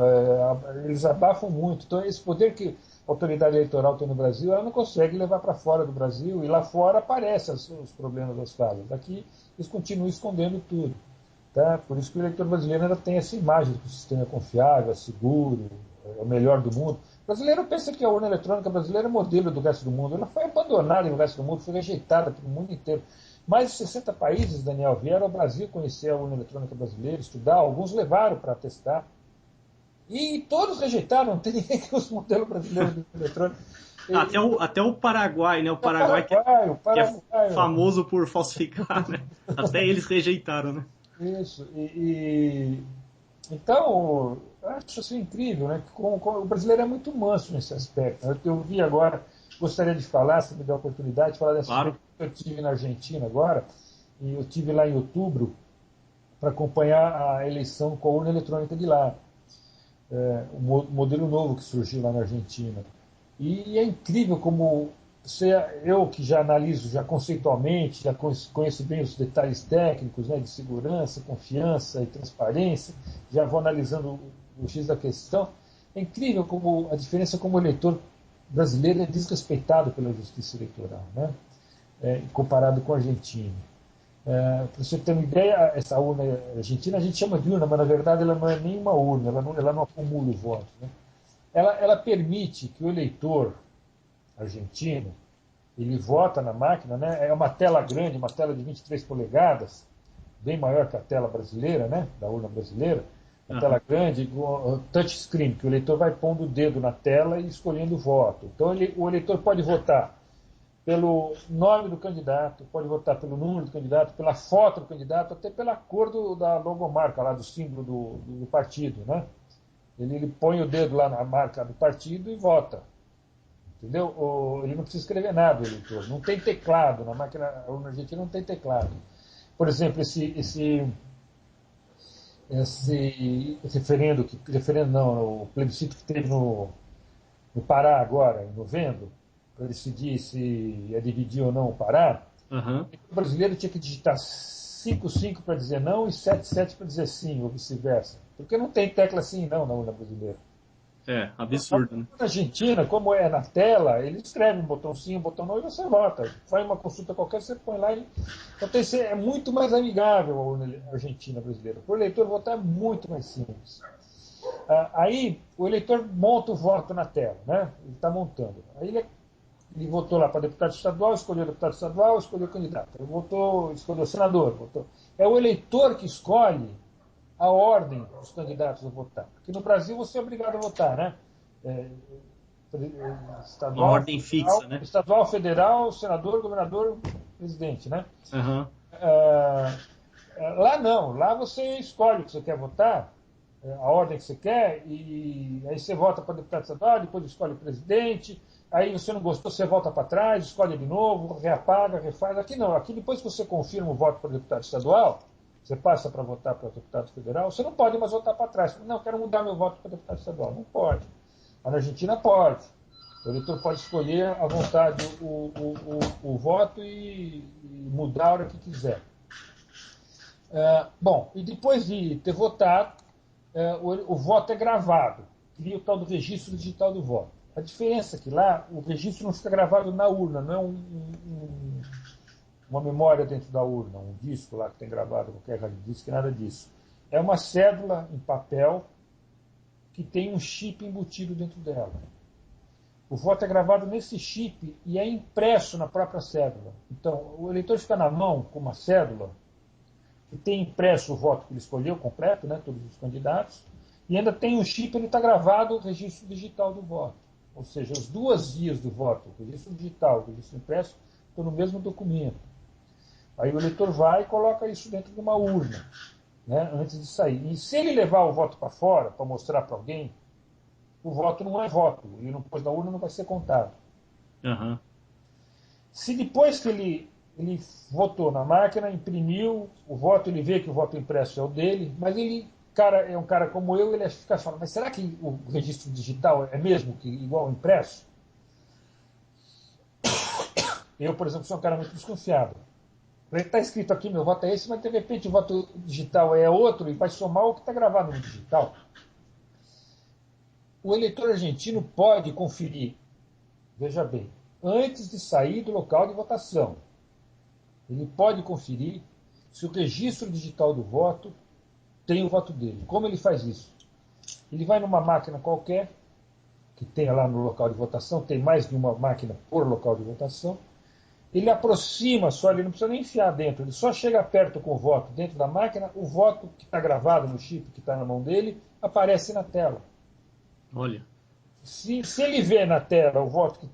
eles abafam muito. Então, esse poder que a autoridade eleitoral tem no Brasil, ela não consegue levar para fora do Brasil, e lá fora aparecem os problemas das falas. Aqui, eles continuam escondendo tudo. Tá? Por isso que o eleitor brasileiro ainda tem essa imagem de que o sistema é confiável, é seguro, é o melhor do mundo. O brasileiro pensa que a urna eletrônica brasileira é modelo do resto do mundo. Ela foi abandonada no resto do mundo, foi rejeitada pelo mundo inteiro. Mais de 60 países, Daniel, vieram ao Brasil conhecer a urna eletrônica brasileira, estudar, alguns levaram para testar. E todos rejeitaram, não tem ninguém que use o modelo brasileiro de eletrônica. Até o Paraguai, né? O Paraguai, que é famoso por falsificar, né? Até eles rejeitaram, né? Isso. Então, acho assim incrível, né? O brasileiro é muito manso nesse aspecto. Eu vi agora, gostaria de falar, se me der a oportunidade, de falar dessa Claro. que eu tive na Argentina agora, e eu tive lá em outubro para acompanhar a eleição com a urna eletrônica de lá. O modelo novo que surgiu lá na Argentina. E é incrível como eu que já analiso já conceitualmente, já conheço bem os detalhes técnicos, né, de segurança, confiança e transparência, já vou analisando o X da questão. É incrível como a diferença como o eleitor brasileiro é desrespeitado pela justiça eleitoral, né, comparado com a Argentina. Para você ter uma ideia, essa urna argentina a gente chama de urna, mas na verdade ela não é nem uma urna, ela não acumula votos. Né? Ela permite que o eleitor argentino ele vota na máquina, né? É uma tela grande, uma tela de 23 polegadas, bem maior que a tela brasileira, né? Da urna brasileira, uma tela grande, touchscreen, que o eleitor vai pondo o dedo na tela e escolhendo o voto. Então o eleitor pode votar pelo nome do candidato, pode votar pelo número do candidato, pela foto do candidato, até pela cor da logomarca, lá do símbolo do partido, né? Ele põe o dedo lá na marca do partido e vota. Entendeu? Ele não precisa escrever nada, o eleitor. Não tem teclado, na máquina argentina não tem teclado. Por exemplo, esse referendo não, o plebiscito que teve no Pará agora, em novembro, para decidir se é dividir ou não o Pará, o brasileiro tinha que digitar 5 para dizer não e 7 para dizer sim, ou vice-versa. Porque não tem tecla sim e não na urna brasileira. É, absurdo, né? Na Argentina, como é na tela, ele escreve um botão sim, um botão não e você vota. Faz uma consulta qualquer, você põe lá. Então é muito mais amigável a urna argentina brasileira. Para o eleitor votar é muito mais simples. Aí o eleitor monta o voto na tela, né? Ele está montando. Aí ele votou lá para deputado estadual, escolheu o deputado estadual, escolheu o candidato. Ele escolheu o senador. É o eleitor que escolhe a ordem dos candidatos a votar. Porque no Brasil você é obrigado a votar, né? Uma ordem fixa, né? Estadual, federal, senador, governador, presidente, né? Lá não. Lá você escolhe o que você quer votar, a ordem que você quer, e aí você vota para deputado estadual, depois escolhe o presidente, aí você não gostou, você volta para trás, escolhe de novo, reapaga, refaz. Aqui não. Aqui depois que você confirma o voto para deputado estadual, você passa para votar para deputado federal, você não pode mais votar para trás. Não, quero mudar meu voto para deputado estadual. Não pode. Na Argentina pode. O eleitor pode escolher à vontade o voto e mudar a hora que quiser. Bom, e depois de ter votado, o voto é gravado, cria o tal do registro digital do voto. A diferença é que lá o registro não fica gravado na urna, não é uma memória dentro da urna, um disco lá que tem gravado, qualquer disco, nada disso. É uma cédula em papel que tem um chip embutido dentro dela. O voto é gravado nesse chip e é impresso na própria cédula. Então, o eleitor fica na mão com uma cédula que tem impresso o voto que ele escolheu, completo, né, todos os candidatos, e ainda tem um chip, ele está gravado o registro digital do voto. Ou seja, as duas vias do voto, o registro digital e o registro impresso, estão no mesmo documento. Aí o eleitor vai e coloca isso dentro de uma urna, né, antes de sair. E se ele levar o voto para fora, para mostrar para alguém, o voto não é voto. Ele não pôs na urna, não vai ser contado. Uhum. Se depois que ele votou na máquina, imprimiu o voto, ele vê que o voto impresso é o dele, mas ele é um cara como eu, ele fica falando, mas será que o registro digital é mesmo que igual ao impresso? Eu, por exemplo, sou um cara muito desconfiado. Está escrito aqui, meu voto é esse, mas de repente o voto digital é outro e vai somar o que está gravado no digital. O eleitor argentino pode conferir, veja bem, antes de sair do local de votação, ele pode conferir se o registro digital do voto tem o voto dele. Como ele faz isso? Ele vai numa máquina qualquer, que tenha lá no local de votação, tem mais de uma máquina por local de votação, ele aproxima só, ele não precisa nem enfiar dentro, ele só chega perto com o voto dentro da máquina, o voto que está gravado no chip que está na mão dele aparece na tela. Olha. Se ele vê na tela o voto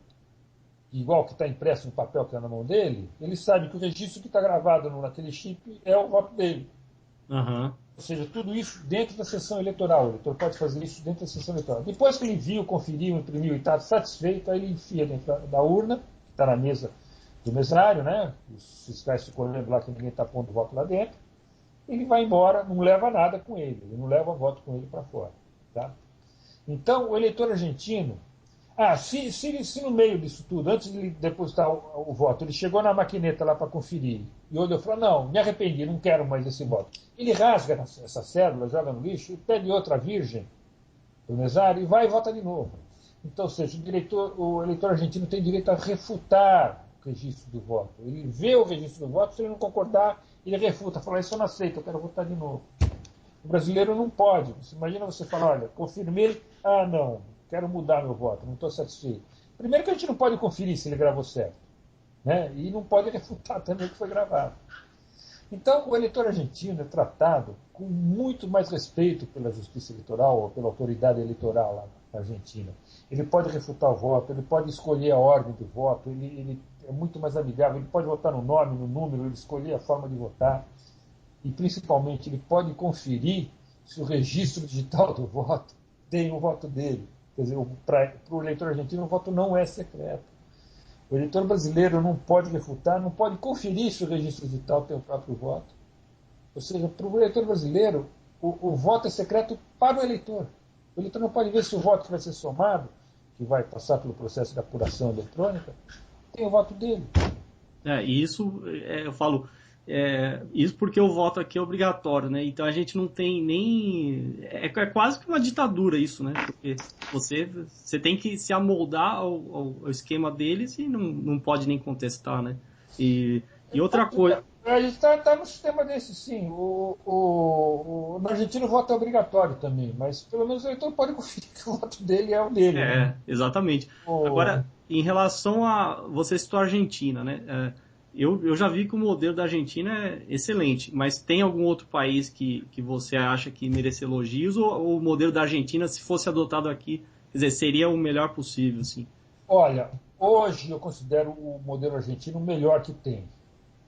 igual que está impresso no papel que está na mão dele, ele sabe que o registro que está gravado naquele chip é o voto dele. Uhum. Ou seja, tudo isso dentro da sessão eleitoral. O eleitor pode fazer isso dentro da sessão eleitoral. Depois que ele viu, conferiu, imprimiu e está satisfeito, aí ele enfia dentro da urna, que está na mesa do mesário, né? Os fiscais ficam olhando lá que ninguém está pondo voto lá dentro. Ele vai embora, não leva nada com ele não leva voto com ele para fora. Tá? Então, o eleitor argentino, se no meio disso tudo, antes de ele depositar o voto, ele chegou na maquineta lá para conferir e olhou e falou, não, me arrependi, não quero mais esse voto. Ele rasga essa cédula, joga no lixo, e pede outra virgem do mesário e vai e vota de novo. Então, ou seja, o eleitor argentino tem direito a refutar o registro do voto. Ele vê o registro do voto, se ele não concordar, ele refuta, fala, isso eu não aceito, eu quero votar de novo. O brasileiro não pode. Imagina você falar, olha, confirmei, não, quero mudar meu voto, não estou satisfeito. Primeiro que a gente não pode conferir se ele gravou certo, né? E não pode refutar também o que foi gravado. Então, o eleitor argentino é tratado com muito mais respeito pela justiça eleitoral ou pela autoridade eleitoral lá na Argentina. Ele pode refutar o voto, ele pode escolher a ordem do voto, ele é muito mais amigável, ele pode votar no nome, no número, ele escolher a forma de votar. E, principalmente, ele pode conferir se o registro digital do voto tem o voto dele. Quer dizer, para o eleitor argentino, o voto não é secreto. O eleitor brasileiro não pode refutar, não pode conferir se o registro digital tem o próprio voto. Ou seja, para o eleitor brasileiro, o voto é secreto para o eleitor. O eleitor não pode ver se o voto que vai ser somado, que vai passar pelo processo de apuração eletrônica, tem o voto dele. E isso, eu falo, isso porque o voto aqui é obrigatório, né? Então a gente não tem nem... É quase que uma ditadura isso, né? Porque você tem que se amoldar ao esquema deles e não pode nem contestar, né? E outra coisa... A gente está no sistema desse, sim. Na Argentina o voto é obrigatório também, mas pelo menos o eleitor pode conferir que o voto dele é o dele. Né? Exatamente. Agora, em relação a... Você citou a Argentina, né? Eu já vi que o modelo da Argentina é excelente, mas tem algum outro país que você acha que merece elogios ou o modelo da Argentina, se fosse adotado aqui, quer dizer, seria o melhor possível, assim? Olha, hoje eu considero o modelo argentino o melhor que tem,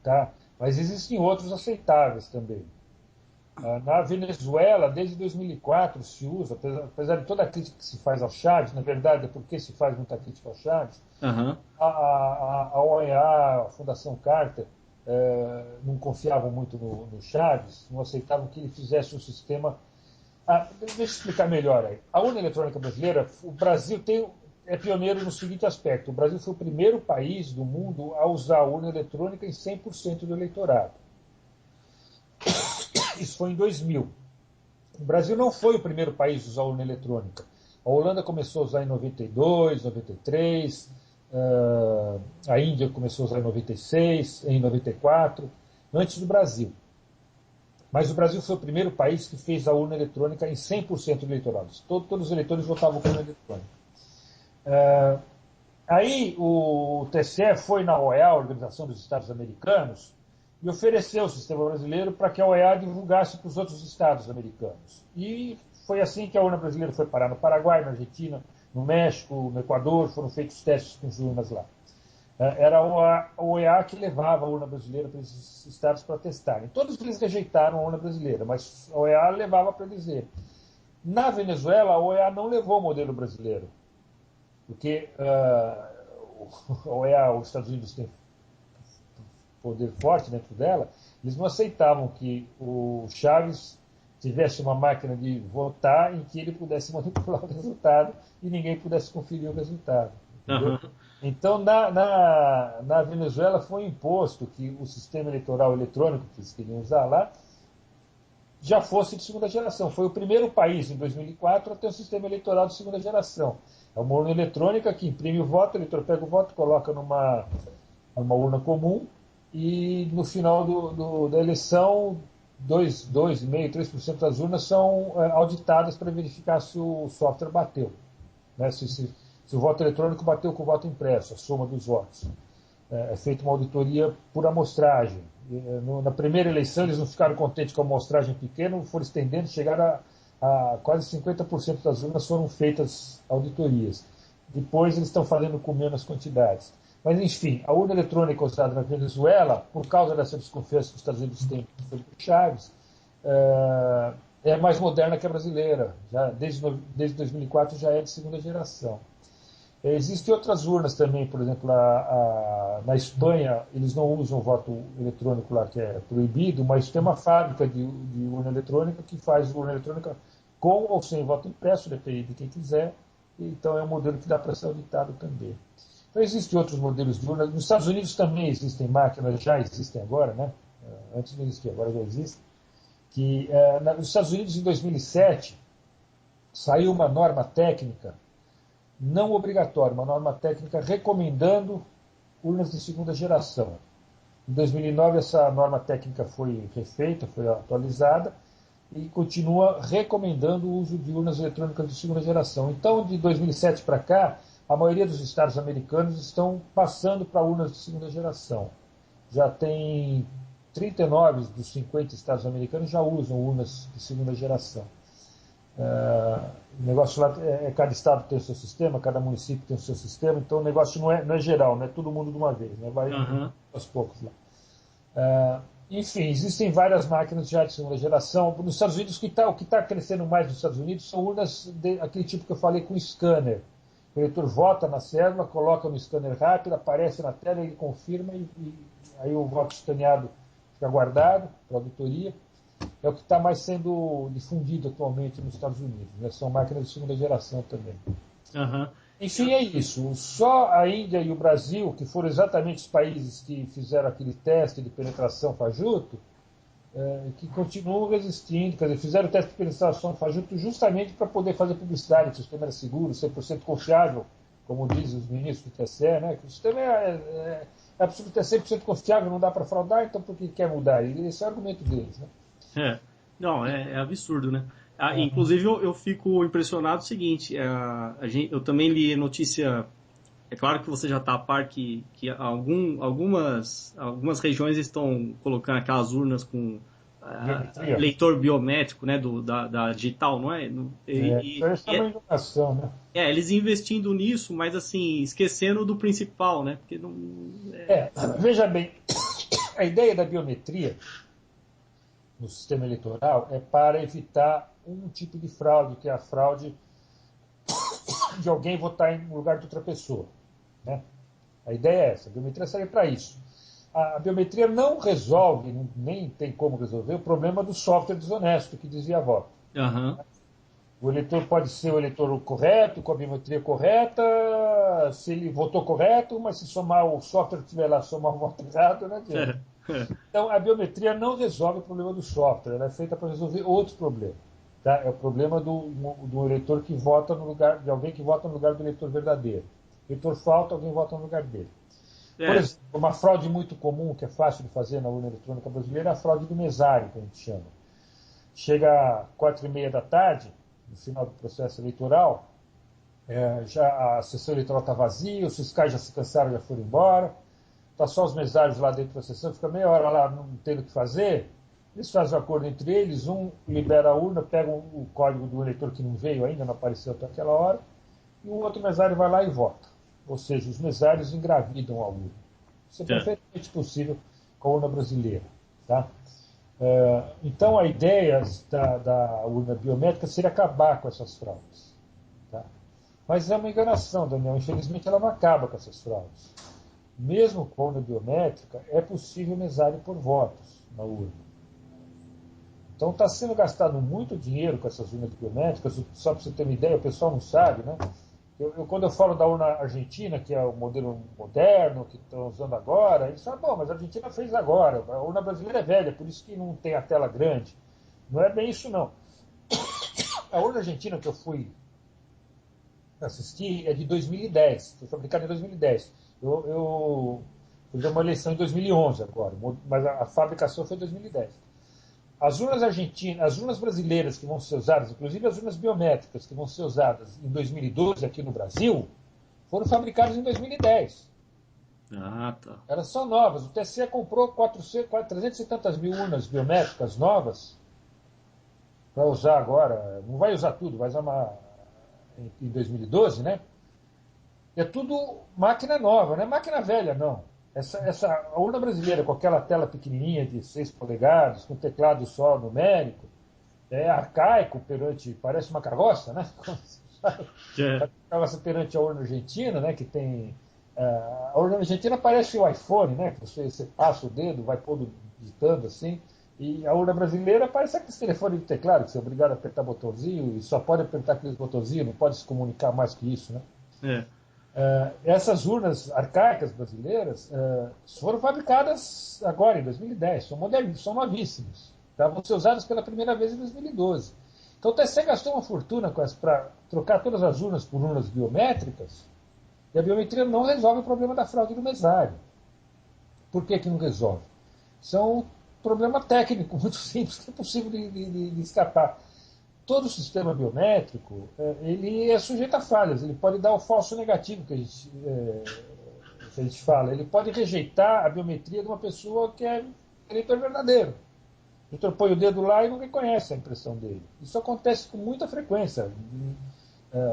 tá? Mas existem outros aceitáveis também. Na Venezuela, desde 2004 se usa, apesar de toda a crítica que se faz ao Chaves, na verdade é porque se faz muita crítica ao Chaves, a OEA, a Fundação Carter, não confiavam muito no Chaves, não aceitavam que ele fizesse um sistema... deixa eu explicar melhor aí. A urna eletrônica brasileira, o Brasil é pioneiro no seguinte aspecto: o Brasil foi o primeiro país do mundo a usar a urna eletrônica em 100% do eleitorado. Isso foi em 2000. O Brasil não foi o primeiro país a usar a urna eletrônica. A Holanda começou a usar em 92, 93, a Índia começou a usar em 96, em 94, antes do Brasil. Mas o Brasil foi o primeiro país que fez a urna eletrônica em 100% do eleitorado. Todos os eleitores votavam com urna eletrônica. Aí o TSE foi na OEA, a Organização dos Estados Americanos, e ofereceu o sistema brasileiro para que a OEA divulgasse para os outros estados americanos. E foi assim que a urna brasileira foi parar no Paraguai, na Argentina, no México, no Equador, foram feitos testes com as urnas lá. Era a OEA que levava a urna brasileira para esses estados para testarem. Todos eles rejeitaram a urna brasileira, mas a OEA levava para dizer. Na Venezuela, a OEA não levou o modelo brasileiro, porque a OEA, os Estados Unidos têm poder forte dentro dela, eles não aceitavam que o Chávez tivesse uma máquina de votar em que ele pudesse manipular o resultado e ninguém pudesse conferir o resultado. Entendeu? Então, na Venezuela foi imposto que o sistema eleitoral eletrônico que eles queriam usar lá já fosse de segunda geração. Foi o primeiro país, em 2004, a ter um sistema eleitoral de segunda geração. É uma urna eletrônica que imprime o voto, o eleitor pega o voto, coloca numa urna comum e no final da eleição 2,5%, 3% das urnas são auditadas para verificar se o software bateu, né? Se o voto eletrônico bateu com o voto impresso, a soma dos votos. É feita uma auditoria por amostragem. Na primeira eleição eles não ficaram contentes com a amostragem pequena, foram estendendo, chegaram a quase 50% das urnas foram feitas auditorias. Depois eles estão fazendo com menos quantidades. Mas, enfim, a urna eletrônica usada na Venezuela, por causa dessa desconfiança que os Estados Unidos têm sobre o Chaves, é mais moderna que a brasileira. Já, desde 2004 já é de segunda geração. Existem outras urnas também, por exemplo, na Espanha, eles não usam o voto eletrônico lá, que é proibido, mas tem uma fábrica de urna eletrônica que faz urna eletrônica com ou sem voto impresso, depende de quem quiser. Então é um modelo que dá para ser auditado também. Então existem outros modelos de urna. Nos Estados Unidos também existem máquinas, já existem agora, né? Antes não existia, agora já existe. Que nos Estados Unidos, em 2007, saiu uma norma técnica não obrigatória, uma norma técnica recomendando urnas de segunda geração. Em 2009, essa norma técnica foi refeita, foi atualizada e continua recomendando o uso de urnas eletrônicas de segunda geração. Então, de 2007 para cá, a maioria dos estados americanos estão passando para urnas de segunda geração. Já tem 39 dos 50 estados americanos já usam urnas de segunda geração. O negócio lá cada estado tem o seu sistema, cada município tem o seu sistema, então o negócio não é geral, não é todo mundo de uma vez, né? Vai aos poucos lá. Enfim, existem várias máquinas já de segunda geração. Nos Estados Unidos, o que está crescendo mais nos Estados Unidos são urnas aquele tipo que eu falei com scanner. O eleitor vota na cédula, coloca no scanner rápido, aparece na tela, ele confirma e aí o voto escaneado fica guardado para auditoria. É o que está mais sendo difundido atualmente nos Estados Unidos, né? São máquinas de segunda geração também. Enfim, é isso. Só a Índia e o Brasil, que foram exatamente os países que fizeram aquele teste de penetração fajuto, que continuam resistindo, quer dizer, fizeram o teste de penetração fajuto justamente para poder fazer publicidade, que o sistema era seguro, 100% confiável, como dizem os ministros do TSE, né? Que o sistema é absolutamente 100% confiável, não dá para fraudar, então por que quer mudar? Esse é o argumento deles, né? Não, é absurdo, né? Inclusive, eu fico impressionado o seguinte, eu também li notícia, é claro que você já está a par que algumas regiões estão colocando aquelas urnas com leitor biométrico, né, da digital, não é? Isso é uma inovação, né? Eles investindo nisso, mas assim, esquecendo do principal, né? Porque não, veja bem, a ideia da biometria no sistema eleitoral é para evitar um tipo de fraude, que é a fraude de alguém votar em lugar de outra pessoa, né? A ideia é essa, a biometria serve para isso. A biometria não resolve, nem tem como resolver, o problema do software desonesto que desvia voto. O eleitor pode ser o eleitor correto, com a biometria correta, se ele votou correto, mas se somar o software que estiver lá, somar o voto errado, não adianta. Então, a biometria não resolve o problema do software, ela é feita para resolver outros problemas. Tá? É o problema do eleitor que vota no lugar, de alguém que vota no lugar do eleitor verdadeiro. O eleitor falta, alguém vota no lugar dele. Por exemplo, uma fraude muito comum, que é fácil de fazer na urna eletrônica brasileira, é a fraude do mesário, que a gente chama. Chega às 4h30 da tarde, no final do processo eleitoral, já a sessão eleitoral está vazia, os fiscais já se cansaram, já foram embora, está só os mesários lá dentro da sessão, fica meia hora lá não tendo o que fazer, eles fazem um acordo entre eles, um libera a urna, pega o código do eleitor que não veio ainda, não apareceu até aquela hora, e o outro mesário vai lá e vota. Ou seja, os mesários engravidam a urna. Isso é perfeitamente possível com a urna brasileira. Tá? Então, a ideia da urna biométrica seria acabar com essas fraudes. Tá? Mas é uma enganação, Daniel. Infelizmente, ela não acaba com essas fraudes. Mesmo com a urna biométrica, é possível mesário por votos na urna. Então, está sendo gastado muito dinheiro com essas urnas biométricas. Só para você ter uma ideia, o pessoal não sabe, né? Quando eu falo da urna argentina, que é o modelo moderno, que estão usando agora, eles falam, bom, mas a Argentina fez agora, a urna brasileira é velha, por isso que não tem a tela grande. Não é bem isso, não. A urna argentina que eu fui assistir é de 2010, foi fabricada em 2010. Eu fiz uma eleição em 2011 agora, mas a fabricação foi em 2010. As urnas argentinas, as urnas brasileiras que vão ser usadas, inclusive as urnas biométricas que vão ser usadas em 2012 aqui no Brasil, foram fabricadas em 2010. Ah, tá. Elas são novas. O TSE comprou 300 e tantas mil urnas biométricas novas para usar agora. Não vai usar tudo, vai usar em 2012, né? É tudo máquina nova, não é máquina velha, não. A urna brasileira com aquela tela pequenininha de 6 polegadas, com teclado só numérico, é arcaico parece uma carroça, né? Carroça perante a urna argentina, né? Que tem... a urna argentina parece o iPhone, né? Que você passa o dedo, vai pondo, digitando assim. E a urna brasileira parece aquele telefone de teclado, que você é obrigado a apertar botãozinho e só pode apertar aqueles botãozinhos, não pode se comunicar mais que isso, né? Essas urnas arcaicas brasileiras foram fabricadas agora, em 2010, são modernas, são novíssimas. Tá? Vão ser usadas pela primeira vez em 2012. Então o TSE gastou uma fortuna para trocar todas as urnas por urnas biométricas, e a biometria não resolve o problema da fraude do mesário. Por que não resolve? Isso é um problema técnico muito simples, que é possível de escapar. Todo sistema biométrico ele é sujeito a falhas, ele pode dar o falso negativo que a gente fala, ele pode rejeitar a biometria de uma pessoa que é eleitor verdadeiro. O eleitor põe o dedo lá e não reconhece a impressão dele. Isso acontece com muita frequência.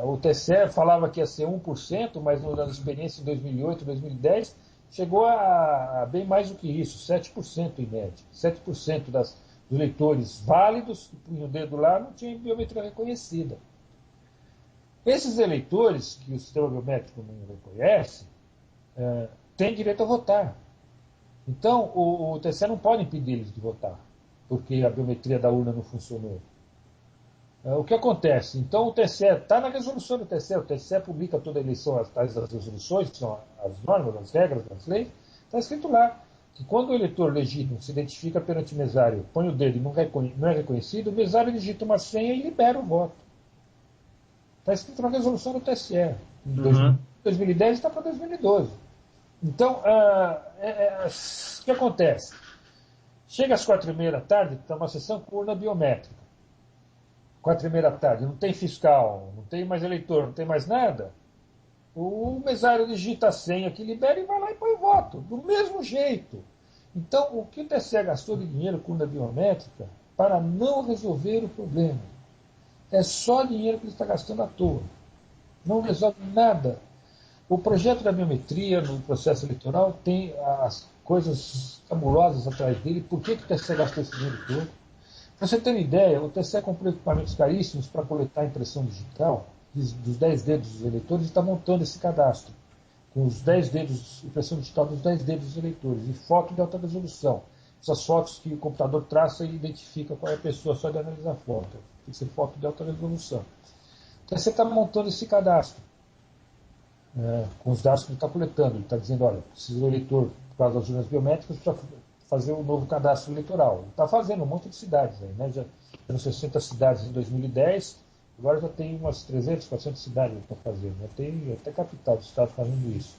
O TSE falava que ia ser 1%, mas na experiência em 2008, 2010, chegou a bem mais do que isso, 7% em média. 7% dos eleitores válidos que punham o dedo lá não tinham biometria reconhecida. Esses eleitores que o sistema biométrico não reconhece têm direito a votar. Então, o TSE não pode impedir eles de votar, porque a biometria da urna não funcionou. O que acontece? Então, o TSE está na resolução do TSE, o TSE publica toda a eleição as tais resoluções, que são as normas, as regras das leis, está escrito lá que quando o eleitor legítimo se identifica perante o mesário, põe o dedo e não é reconhecido, o mesário digita uma senha e libera o voto. Está escrito na resolução do TSE. Em 2010 está para 2012. Então, o que acontece? Chega às 4h30 da tarde, está uma sessão com urna biométrica. 4h30 da tarde, não tem fiscal, não tem mais eleitor, não tem mais nada. O mesário digita a senha que libera e vai lá e põe o voto, do mesmo jeito. Então, o que o TSE gastou de dinheiro com urna biométrica para não resolver o problema? É só dinheiro que ele está gastando à toa. Não resolve nada. O projeto da biometria no processo eleitoral tem as coisas cabulosas atrás dele. Por que o TSE gastou esse dinheiro todo? Para você ter uma ideia, o TSE comprou equipamentos caríssimos para coletar a impressão digital dos 10 dedos dos eleitores e está montando esse cadastro, com os 10 dedos, impressão digital dos 10 dedos dos eleitores, e foto de alta resolução. essas fotos que o computador traça e identifica qual é a pessoa só de analisar a foto. Tem que ser foto de alta resolução. Então você está montando esse cadastro, com os dados que ele está coletando. Ele está dizendo, olha, precisa do eleitor, por causa das urnas biométricas, para fazer um novo cadastro eleitoral. Ele está fazendo um monte de cidades aí, né? Já eram 60 cidades em 2010, agora já tem umas 300, 400 cidades que estão fazendo. Já tem até capital do estado fazendo isso.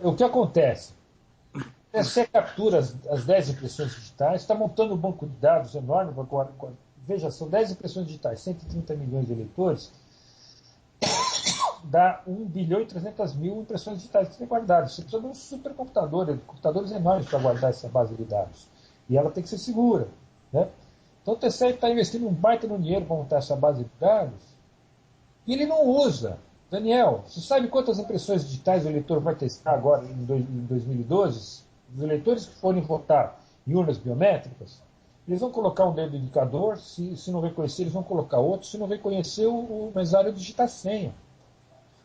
O que acontece? Você captura as 10 impressões digitais, está montando um banco de dados enorme. Veja, são 10 impressões digitais, 130 milhões de eleitores, dá 1 bilhão e 300 mil impressões digitais que você tem guardadas. Você precisa de um supercomputador, computadores enormes para guardar essa base de dados. E ela tem que ser segura. Né? Então o TCE está investindo um baita no dinheiro para montar essa base de dados e ele não usa. Daniel, você sabe quantas impressões digitais o eleitor vai testar agora em 2012? Os eleitores que forem votar em urnas biométricas, eles vão colocar um dedo indicador, se não reconhecer, eles vão colocar outro, se não reconhecer, o mesário digitar senha.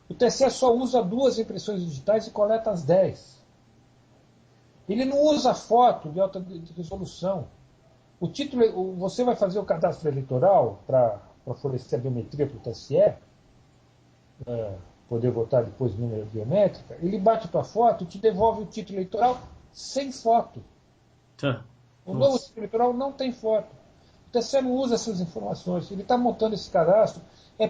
O TSE só usa 2 impressões digitais e coleta as 10. Ele não usa foto de alta resolução. O título, você vai fazer o cadastro eleitoral para fornecer a biometria para o TSE, poder votar depois de número biométrica, ele bate a tua foto e te devolve o título eleitoral sem foto. O novo título eleitoral não tem foto. O TSE não usa essas informações. Ele está montando esse cadastro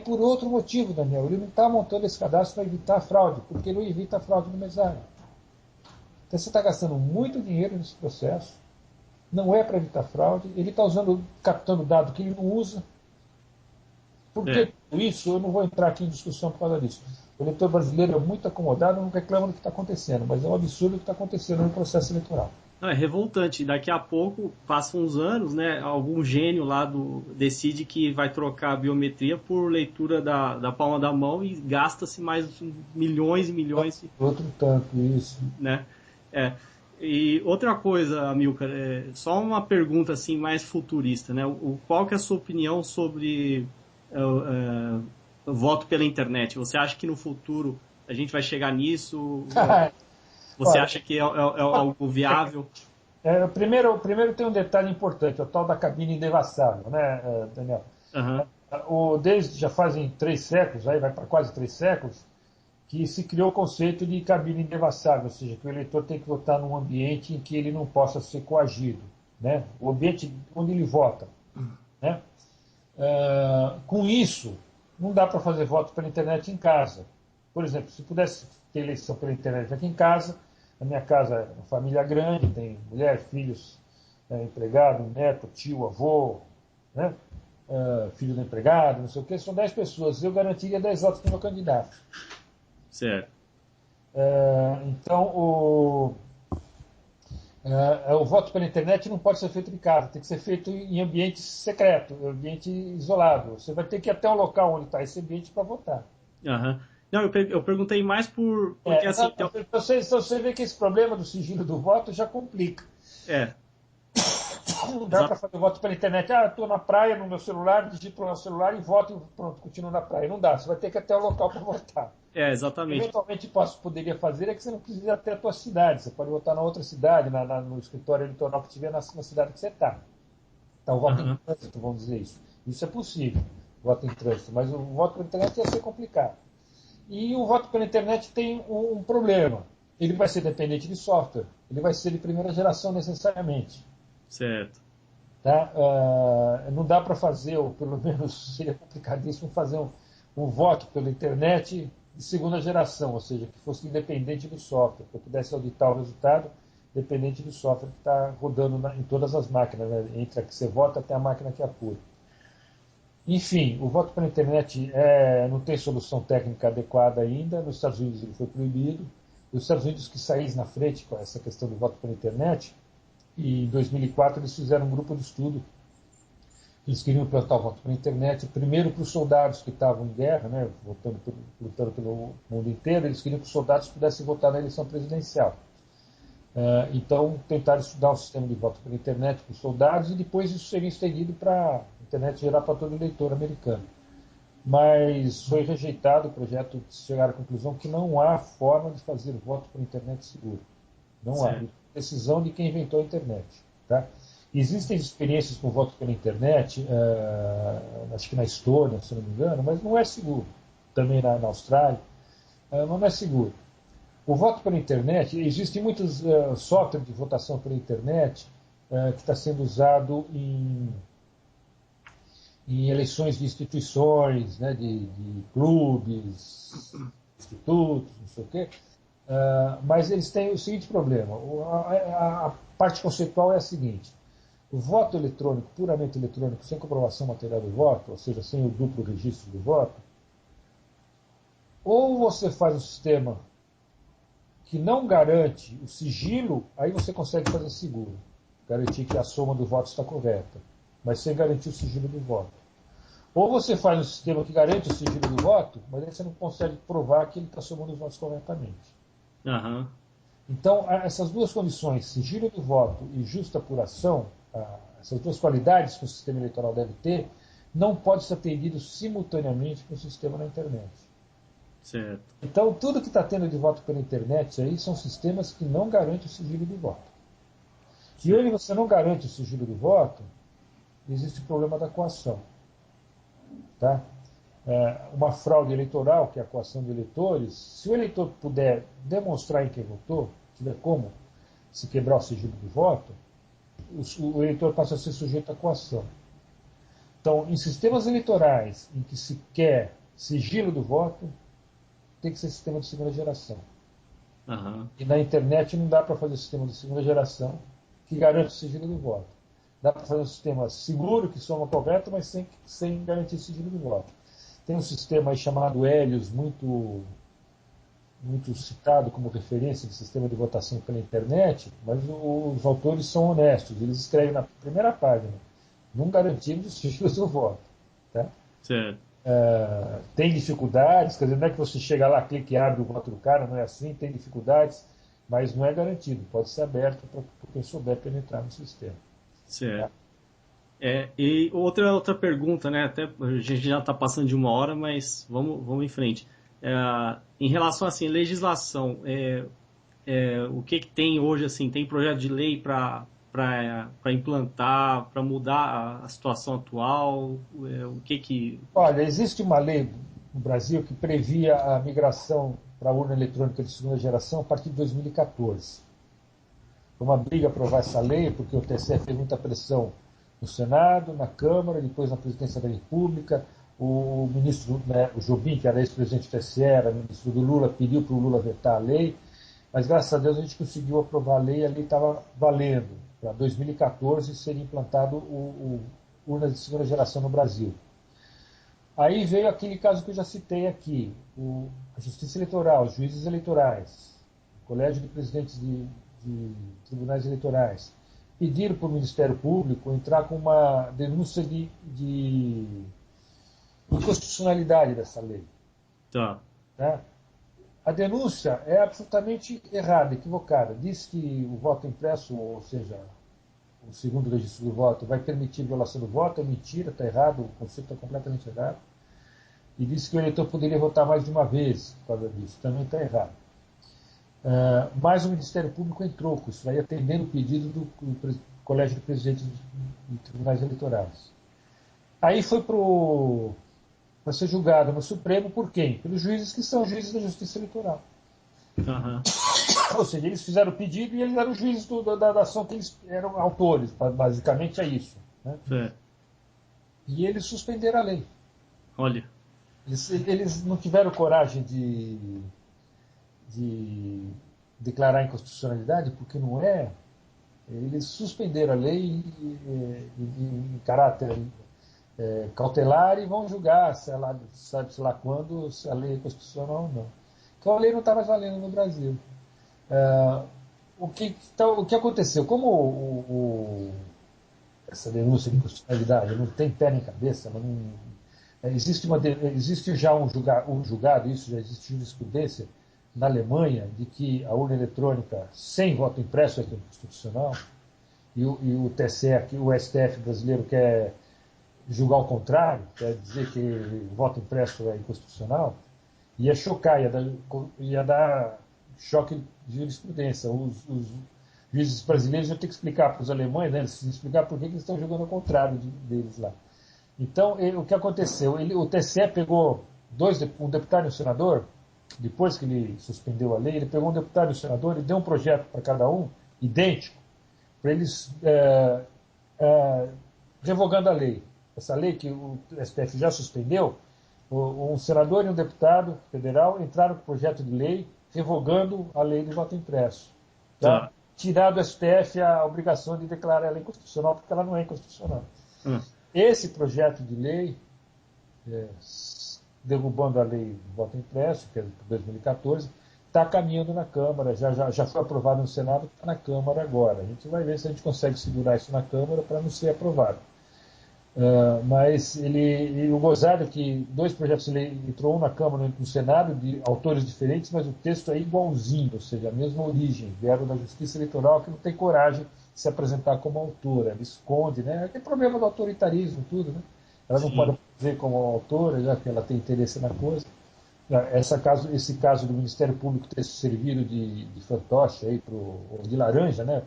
por outro motivo, Daniel. Ele não está montando esse cadastro para evitar fraude, porque ele não evita a fraude no mesário. Então você está gastando muito dinheiro nesse processo, não é para evitar fraude, ele está captando dado que ele não usa. Por que isso? Eu não vou entrar aqui em discussão por causa disso. O eleitor brasileiro é muito acomodado, não reclama do que está acontecendo, mas é um absurdo o que está acontecendo no processo eleitoral. Não, é revoltante. Daqui a pouco, passam uns anos, né, algum gênio lá decide que vai trocar a biometria por leitura da palma da mão e gasta-se mais milhões e milhões. Outro tanto, isso. Né? E outra coisa, Amilcar, só uma pergunta assim, mais futurista. Né? Qual que é a sua opinião sobre o voto pela internet? Você acha que no futuro a gente vai chegar nisso? Você acha que é algo viável? Primeiro tem um detalhe importante, o tal da cabine indevassável, né, Daniel? Desde já fazem 3 séculos, aí vai para quase 3 séculos, que se criou o conceito de cabine indevassável, ou seja, que o eleitor tem que votar num ambiente em que ele não possa ser coagido, né? O ambiente onde ele vota. Né? Com isso, não dá para fazer voto pela internet em casa. Por exemplo, se pudesse ter eleição pela internet aqui em casa, a minha casa é uma família grande, tem mulher, filhos, empregado, neto, tio, avô, né? Filho do empregado, não sei o quê, são 10 pessoas. Eu garantiria 10 votos para o meu candidato. Certo. Então, o voto pela internet não pode ser feito em casa, tem que ser feito em ambiente secreto, ambiente isolado. Você vai ter que ir até o local onde está esse ambiente para votar. Não, eu perguntei mais porque assim... Você vê que esse problema do sigilo do voto já complica. Não dá para fazer voto pela internet. Estou na praia no meu celular, digito no meu celular e voto e pronto, continuo na praia. Não dá, você vai ter que ir até o local para votar. Exatamente. Eventualmente poderia fazer que você não precisa ir até a tua cidade. Você pode votar na outra cidade, no escritório eleitoral que tiver na cidade que você está. Então, o voto em trânsito, vamos dizer isso. Isso é possível, voto em trânsito. Mas o voto pela internet ia ser complicado. E o voto pela internet tem um problema. Ele vai ser dependente de software. Ele vai ser de primeira geração necessariamente. Certo. Tá? Não dá para fazer, ou pelo menos seria complicadíssimo, fazer um voto pela internet de segunda geração, ou seja, que fosse independente do software, que eu pudesse auditar o resultado dependente do software que está rodando em todas as máquinas, né? Entre a que você vota até a máquina que apura. Enfim, o voto pela internet não tem solução técnica adequada ainda. Nos Estados Unidos ele foi proibido. Os Estados Unidos que saíram na frente com essa questão do voto pela internet, e em 2004 eles fizeram um grupo de estudo. Eles queriam implantar o voto pela internet, primeiro para os soldados que estavam em guerra, né, lutando pelo mundo inteiro, eles queriam que os soldados pudessem votar na eleição presidencial. Então, tentaram estudar um sistema de voto pela internet para os soldados e depois isso seria estendido para a internet geral para todo eleitor americano. Mas foi rejeitado o projeto, chegaram à conclusão que não há forma de fazer voto pela internet seguro. Não há. decisão de quem inventou a internet. Tá? Existem experiências com voto pela internet, acho que na Estônia, se não me engano, mas não é seguro. Também na Austrália, mas não é seguro. O voto pela internet, existem muitos softwares de votação pela internet que está sendo usado em eleições de instituições, né, de clubes, institutos, não sei o quê. Mas eles têm o seguinte problema. A parte conceitual é a seguinte. O voto eletrônico, puramente eletrônico, sem comprovação material do voto, ou seja, sem o duplo registro do voto, ou você faz um sistema que não garante o sigilo, aí você consegue fazer seguro. Garantir que a soma do voto está correta, mas sem garantir o sigilo do voto. Ou você faz um sistema que garante o sigilo do voto, mas aí você não consegue provar que ele está somando os votos corretamente. Aham. Então, essas duas condições, sigilo do voto e justa apuração, essas duas qualidades que o sistema eleitoral deve ter, não pode ser atendido simultaneamente com o sistema na internet. Certo. Então, tudo que está tendo de voto pela internet aí são sistemas que não garantem o sigilo do voto. E onde você não garante o sigilo do voto, existe o problema da coação. Tá? Uma fraude eleitoral, que é a coação de eleitores, se o eleitor puder demonstrar em quem votou, tiver como se quebrar o sigilo do voto, o eleitor passa a ser sujeito à coação. Então, em sistemas eleitorais em que se quer sigilo do voto, tem que ser sistema de segunda geração. Aham. E na internet não dá para fazer sistema de segunda geração que garante o sigilo do voto. Dá para fazer um sistema seguro, que soma correto, mas sem garantir o sigilo do voto. Tem um sistema aí chamado Helios, muito citado como referência de sistema de votação pela internet, mas os autores são honestos. Eles escrevem na primeira página: não garantimos o sigilo do voto. Tá? Certo. Tem dificuldades, quer dizer, não é que você chega lá, clica e abre o voto do cara, não é assim, tem dificuldades, mas não é garantido, pode ser aberto para quem souber penetrar no sistema. Certo. E outra pergunta, né? Até a gente já está passando de 1 hora, mas vamos em frente. Em relação assim, legislação, o que tem hoje assim? Tem projeto de lei para implantar, para mudar a situação atual? O que? Olha, existe uma lei no Brasil que previa a migração para a urna eletrônica de segunda geração a partir de 2014. Foi uma briga aprovar essa lei, porque o TSE fez muita pressão no Senado, na Câmara, depois na Presidência da República. O ministro, né, o Jobim, que era ex-presidente do TSE, era ministro do Lula, pediu para o Lula vetar a lei, mas graças a Deus a gente conseguiu aprovar a lei e a lei estava valendo. Para 2014 seria implantado o urna de segunda geração no Brasil. Aí veio aquele caso que eu já citei aqui, a Justiça Eleitoral, os juízes eleitorais, o Colégio de Presidentes de Tribunais Eleitorais, pediram para o Ministério Público entrar com uma denúncia de inconstitucionalidade dessa lei. Tá. Né? A denúncia é absolutamente errada, equivocada. Diz que o voto impresso, ou seja, o segundo registro do voto, vai permitir violação do voto, é mentira, está errado, o conceito está completamente errado. E diz que o eleitor poderia votar mais de uma vez por causa disso, também está errado. Mas o Ministério Público entrou com isso, aí atendendo o pedido do Colégio de Presidentes de Tribunais Eleitorais. Aí foi para ser julgado no Supremo por quem? Pelos juízes que são juízes da Justiça Eleitoral. Uhum. Ou seja, eles fizeram o pedido e eles eram juízes da ação que eles eram autores, basicamente é isso. Né? E eles suspenderam a lei. Olha. Eles não tiveram coragem de declarar inconstitucionalidade, porque não é. Eles suspenderam a lei em caráter cautelar e vão julgar, sabe-se lá quando, se a lei é constitucional ou não. Então a lei não está mais valendo no Brasil. O que aconteceu? Como essa denúncia de inconstitucionalidade não tem pé nem cabeça, existe já um julgado, isso já existe jurisprudência na Alemanha, de que a urna eletrônica sem voto impresso é inconstitucional, e o TSE, o STF brasileiro quer julgar o contrário, quer dizer que o voto impresso é inconstitucional, ia dar choque de jurisprudência. Os juízes brasileiros iam ter que explicar para os alemães, né, eles explicar por que eles estão jogando ao contrário deles lá. Então, o que aconteceu? O TSE pegou um deputado e um senador, depois que ele suspendeu a lei, ele pegou um deputado e um senador e deu um projeto para cada um, idêntico, para eles revogando a lei. Essa lei que o STF já suspendeu, um senador e um deputado federal entraram com o projeto de lei revogando a lei do voto impresso. Tá? Tirar do STF a obrigação de declarar ela inconstitucional, porque ela não é inconstitucional. Esse projeto de lei, derrubando a lei do voto impresso, que é de 2014, está caminhando na Câmara, já foi aprovado no Senado, está na Câmara agora. A gente vai ver se a gente consegue segurar isso na Câmara para não ser aprovado. Mas o gozado é que 2 projetos de lei entrou um na Câmara e um no Senado, de autores diferentes, mas o texto é igualzinho, ou seja, a mesma origem, vieram da Justiça Eleitoral, que não tem coragem de se apresentar como autora, ela esconde, né? Tem problema do autoritarismo, tudo, né? Ela não pode dizer como autora, já que ela tem interesse na coisa. Esse caso do Ministério Público ter servido de fantoche aí de laranja, né?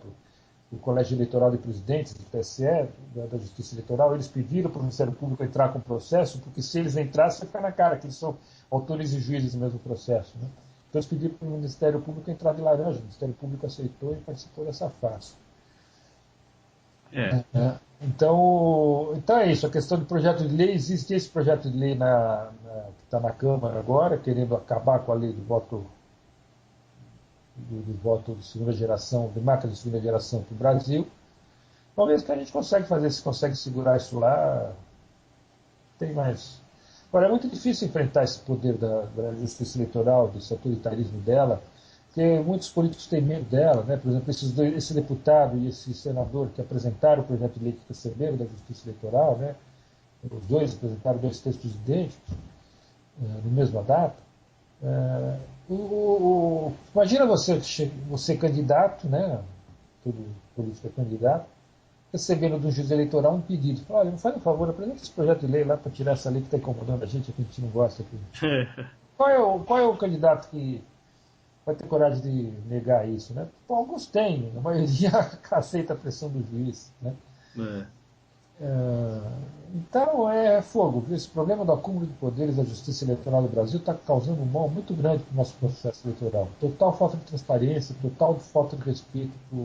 O Colégio Eleitoral de Presidentes, do TSE, da Justiça Eleitoral, eles pediram para o Ministério Público entrar com o processo, porque se eles entrassem, fica na cara que eles são autores e juízes do mesmo processo. Né? Então eles pediram para o Ministério Público entrar de laranja, o Ministério Público aceitou e participou dessa farsa. Então é isso, a questão do projeto de lei, existe esse projeto de lei que está na Câmara agora, querendo acabar com a lei do voto de segunda geração, de máquina de segunda geração para o Brasil. Vamos ver se a gente consegue fazer, se consegue segurar isso lá. Tem mais. Agora, é muito difícil enfrentar esse poder da justiça eleitoral, desse autoritarismo dela, porque muitos políticos têm medo dela, né? Por exemplo, esse deputado e esse senador que apresentaram o projeto de lei que receberam da justiça eleitoral, né? Os dois apresentaram 2 textos idênticos, na mesma data. Imagina você candidato, né? Todo político é candidato, recebendo do juiz eleitoral um pedido. Olha, faz um favor, apresenta esse projeto de lei lá para tirar essa lei que está incomodando a gente não gosta aqui. Qual é o candidato que vai ter coragem de negar isso, né? Bom, alguns têm, a maioria aceita a pressão do juiz, né? Então é fogo. Esse problema do acúmulo de poderes da justiça eleitoral do Brasil está causando um mal muito grande para o nosso processo eleitoral. Total falta de transparência, total falta de respeito para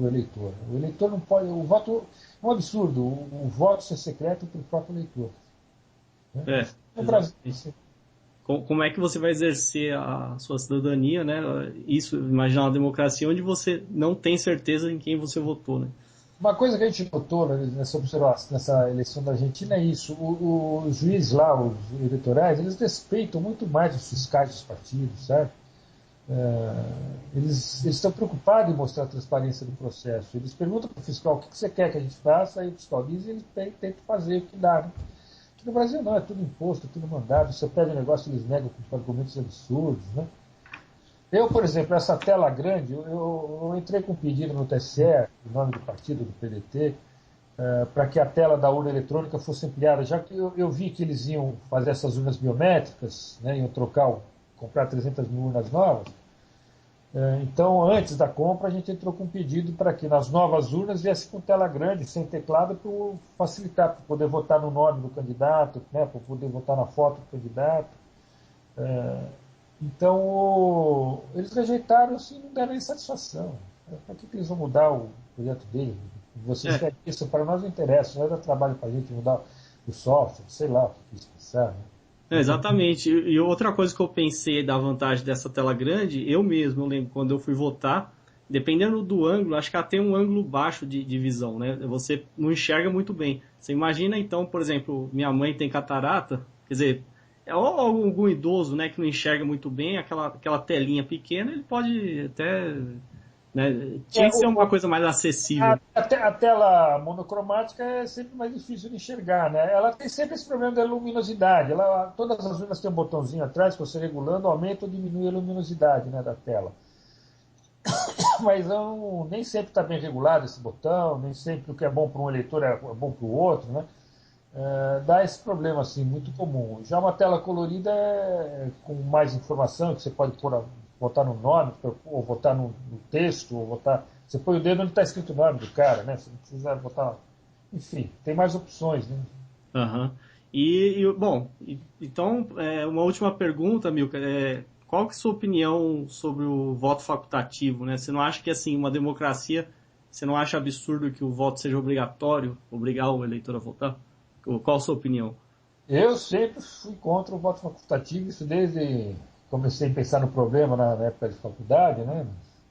o eleitor. O eleitor não pode. O voto é um absurdo. O voto ser secreto para o próprio eleitor. Né? No Brasil. Como é que você vai exercer a sua cidadania, né? Isso, imaginar uma democracia onde você não tem certeza em quem você votou, né? Uma coisa que a gente notou nessa eleição da Argentina é isso. Os juízes lá, os eleitorais, eles respeitam muito mais os fiscais dos partidos, certo? Eles estão preocupados em mostrar a transparência do processo. Eles perguntam para o fiscal o que você quer que a gente faça, aí o fiscal diz e eles tentam fazer o que dá. Né? Aqui no Brasil não, é tudo imposto, é tudo mandado. Você pede um negócio, eles negam com argumentos absurdos, né? Eu, por exemplo, essa tela grande, eu entrei com um pedido no TSE, em nome do partido, do PDT, para que a tela da urna eletrônica fosse ampliada, já que eu vi que eles iam fazer essas urnas biométricas, né, iam comprar 300 mil urnas novas. Então, antes da compra, a gente entrou com um pedido para que nas novas urnas viesse com tela grande, sem teclado, para facilitar, para poder votar no nome do candidato, né, para poder votar na foto do candidato. Então, eles rejeitaram assim, não deram nem satisfação. Para que eles vão mudar o projeto deles? Vocês querem isso? Para nós não interessa, não vai dar trabalho para a gente mudar o software, sei lá o que eles pensaram. Né? Exatamente. E outra coisa que eu pensei da vantagem dessa tela grande, eu lembro quando eu fui votar, dependendo do ângulo, acho que ela tem um ângulo baixo de visão, né? Você não enxerga muito bem. Você imagina então, por exemplo, minha mãe tem catarata, quer dizer, ou algum idoso, né, que não enxerga muito bem, aquela telinha pequena, ele pode até, né, tinha que ser uma coisa mais acessível. A tela monocromática é sempre mais difícil de enxergar, né? Ela tem sempre esse problema da luminosidade. Todas as urnas têm um botãozinho atrás que você regulando aumenta ou diminui a luminosidade, né, da tela. Mas nem sempre está bem regulado esse botão, nem sempre o que é bom para um eleitor é bom para o outro, né? Dá esse problema assim, muito comum. Já uma tela colorida com mais informação, que você pode pôr votar no nome, ou votar no texto, ou votar. Você põe o dedo onde está escrito o nome do cara, né? Você não precisa votar. Enfim, tem mais opções, né? Aham. Bom, então, uma última pergunta, Milka. Qual que é a sua opinião sobre o voto facultativo, né? Você não acha que, assim, uma democracia, você não acha absurdo que o voto seja obrigatório, obrigar o eleitor a votar? Qual a sua opinião? Eu sempre fui contra o voto facultativo, isso desde comecei a pensar no problema na época de faculdade, né?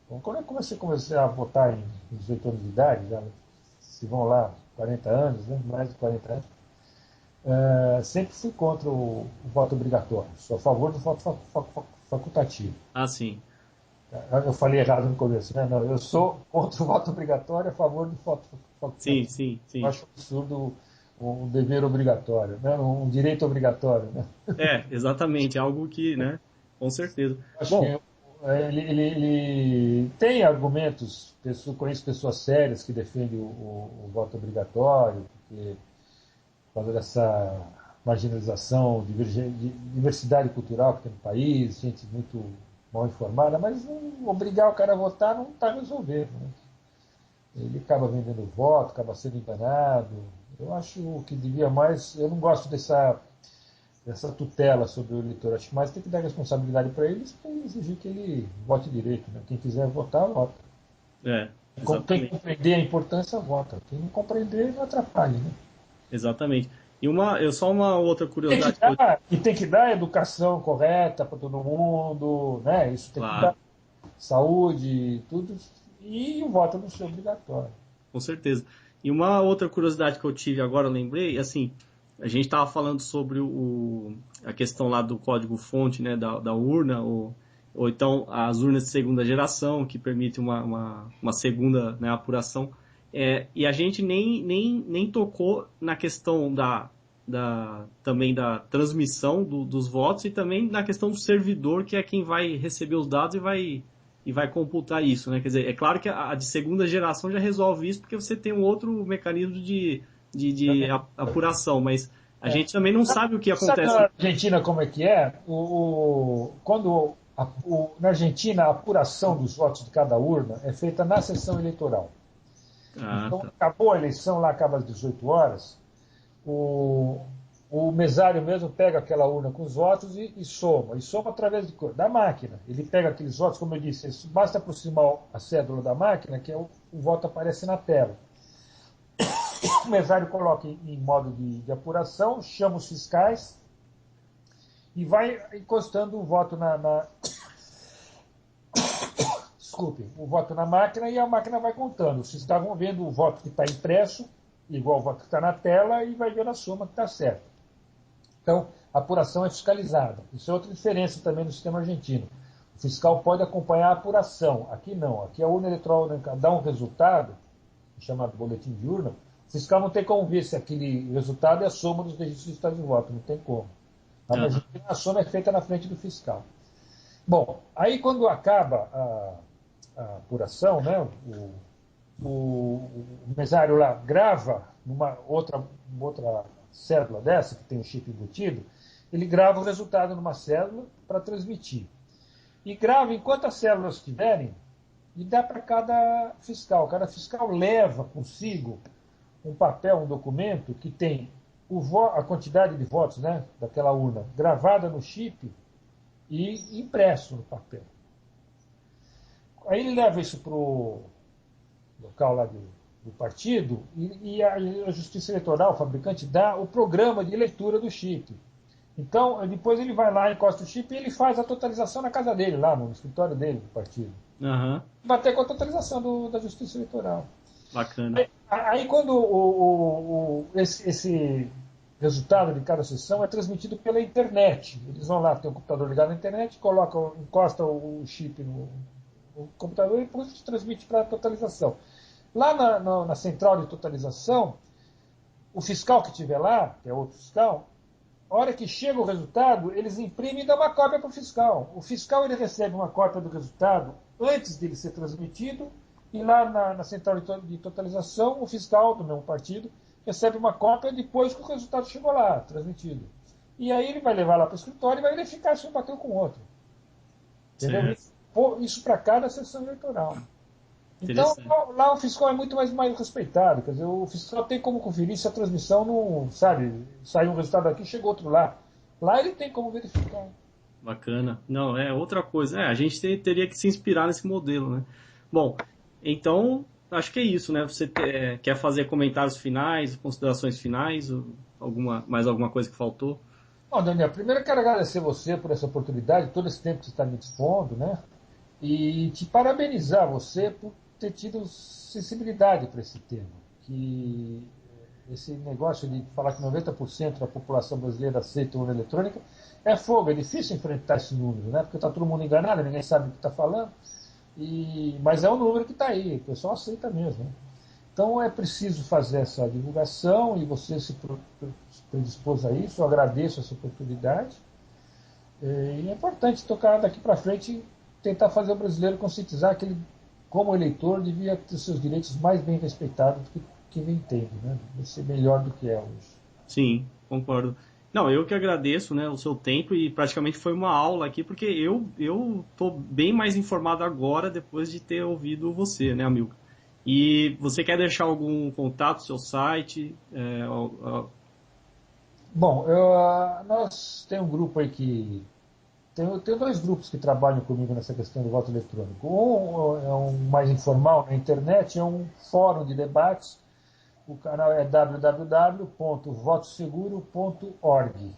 Então, quando eu comecei a votar em 18 anos de idade, já se vão lá 40 anos, né? Mais de 40 anos, sempre fui contra o voto obrigatório. Sou a favor do voto facultativo. Ah, sim. Eu falei errado no começo, né? Não, eu sou contra o voto obrigatório, a favor do voto Sim, facultativo. sim, Eu sim. acho absurdo um dever obrigatório, né? Um direito obrigatório, né? Exatamente, algo que, né? Com certeza. Acho que Bom, ele tem argumentos, conheço pessoas sérias que defendem o voto obrigatório, porque por causa dessa marginalização, diversidade cultural que tem no país, gente muito mal informada, mas não, obrigar o cara a votar não está resolvendo. Né? Ele acaba vendendo voto, acaba sendo enganado. Eu acho que devia mais. Eu não gosto dessa tutela sobre o eleitor. Acho que mais tem que dar responsabilidade para eles e exigir que ele vote direito. Né? Quem quiser votar, vota. Quem exatamente. compreender a importância, vota. Quem não compreender, não atrapalha. Né? Exatamente. Só uma outra Tem que curiosidade que eu, dar, e tem que dar educação correta para todo mundo, né? Isso tem que dar. claro, Saúde, tudo. E o voto não ser obrigatório. com certeza. E uma outra curiosidade que eu tive agora, eu lembrei, assim, a gente estava falando sobre a questão lá do código-fonte, né, da urna, ou então as urnas de segunda geração, que permite uma segunda, né, apuração. E a gente nem tocou na questão também da transmissão dos votos e também na questão do servidor, que é quem vai receber os dados e vai computar isso, né? Quer dizer, é claro que a de segunda geração já resolve isso porque você tem um outro mecanismo de apuração, mas a É. gente também não sabe o que Sabe acontece. na Argentina como é que é? Quando na Argentina a apuração dos votos de cada urna é feita na sessão eleitoral. Ah, Então, tá. acabou a eleição, lá acaba às 18 horas, o, o mesário mesmo pega aquela urna com os votos e soma através da máquina. Ele pega aqueles votos, como eu disse, basta aproximar a cédula da máquina, que o voto aparece na tela. O mesário coloca em modo de apuração, chama os fiscais e vai encostando o voto desculpe, o voto na máquina e a máquina vai contando. Os fiscais vão vendo o voto que está impresso, igual o voto que está na tela, e vai vendo a soma que está certa. Então, a apuração é fiscalizada. Isso é outra diferença também no sistema argentino. O fiscal pode acompanhar a apuração. Aqui não. Aqui a urna eletrônica dá um resultado, chamado boletim de urna. O fiscal não tem como ver se aquele resultado é a soma dos registros de estado de voto. Não tem como. Lá na Aham. Argentina, a soma é feita na frente do fiscal. Bom, aí quando acaba a apuração, né, o mesário lá grava numa outra cédula dessa, que tem o chip embutido, ele grava o resultado numa cédula para transmitir. E grava enquanto as células tiverem e dá para cada fiscal. Cada fiscal leva consigo um papel, um documento que tem a quantidade de votos, né, daquela urna gravada no chip e impresso no papel. Aí ele leva isso para o local lá do partido e a Justiça Eleitoral, o fabricante, dá o programa de leitura do chip. Então, depois ele vai lá, encosta o chip e ele faz a totalização na casa dele, lá no escritório dele, do partido. Aham. Bater com a totalização da Justiça Eleitoral. Bacana. Aí quando esse resultado de cada sessão é transmitido pela internet. Eles vão lá, tem um computador ligado na internet, encosta o chip no computador e depois transmite para a totalização. Lá na central de totalização, o fiscal que estiver lá, que é outro fiscal, a hora que chega o resultado, eles imprimem e dão uma cópia para o fiscal. O fiscal ele recebe uma cópia do resultado antes dele ser transmitido, e lá na central de totalização, o fiscal do mesmo partido recebe uma cópia depois que o resultado chegou lá, transmitido. E aí ele vai levar lá para o escritório e vai verificar se um bateu com o outro. Entendeu? Certo. pôr isso para cada sessão eleitoral. Então, Interessante. lá o fiscal é muito mais respeitado. Quer dizer, o fiscal tem como conferir se a transmissão não, sabe, saiu um resultado aqui, chegou outro lá. Lá ele tem como verificar. Bacana. Não, é outra coisa. É, a gente teria que se inspirar nesse modelo, né? Bom, então, acho que é isso, né? Você quer fazer comentários finais, considerações finais, ou mais alguma coisa que faltou? Bom, Daniel, primeiro eu quero agradecer você por essa oportunidade, todo esse tempo que você está me dispondo, né? E te parabenizar você por ter tido sensibilidade para esse tema. Que esse negócio de falar que 90% da população brasileira aceita urna eletrônica é fogo, é difícil enfrentar esse número, né? Porque está todo mundo enganado, ninguém sabe o que está falando. Mas é um número que está aí, o pessoal aceita mesmo. Né? Então é preciso fazer essa divulgação e você se predispôs a isso. Eu agradeço essa oportunidade. E é importante tocar daqui para frente e tentar fazer o brasileiro conscientizar que ele, como eleitor, devia ter seus direitos mais bem respeitados do que vem tendo, né? Deve ser melhor do que é hoje. Sim, concordo. Não, eu que agradeço, né, o seu tempo e praticamente foi uma aula aqui, porque eu tô bem mais informado agora depois de ter ouvido você, né, Amilcar? E você quer deixar algum contato, seu site? Bom, nós tem um grupo aí que tenho dois grupos que trabalham comigo nessa questão do voto eletrônico. Um é um mais informal na internet, é um fórum de debates. O canal é www.votoseguro.org,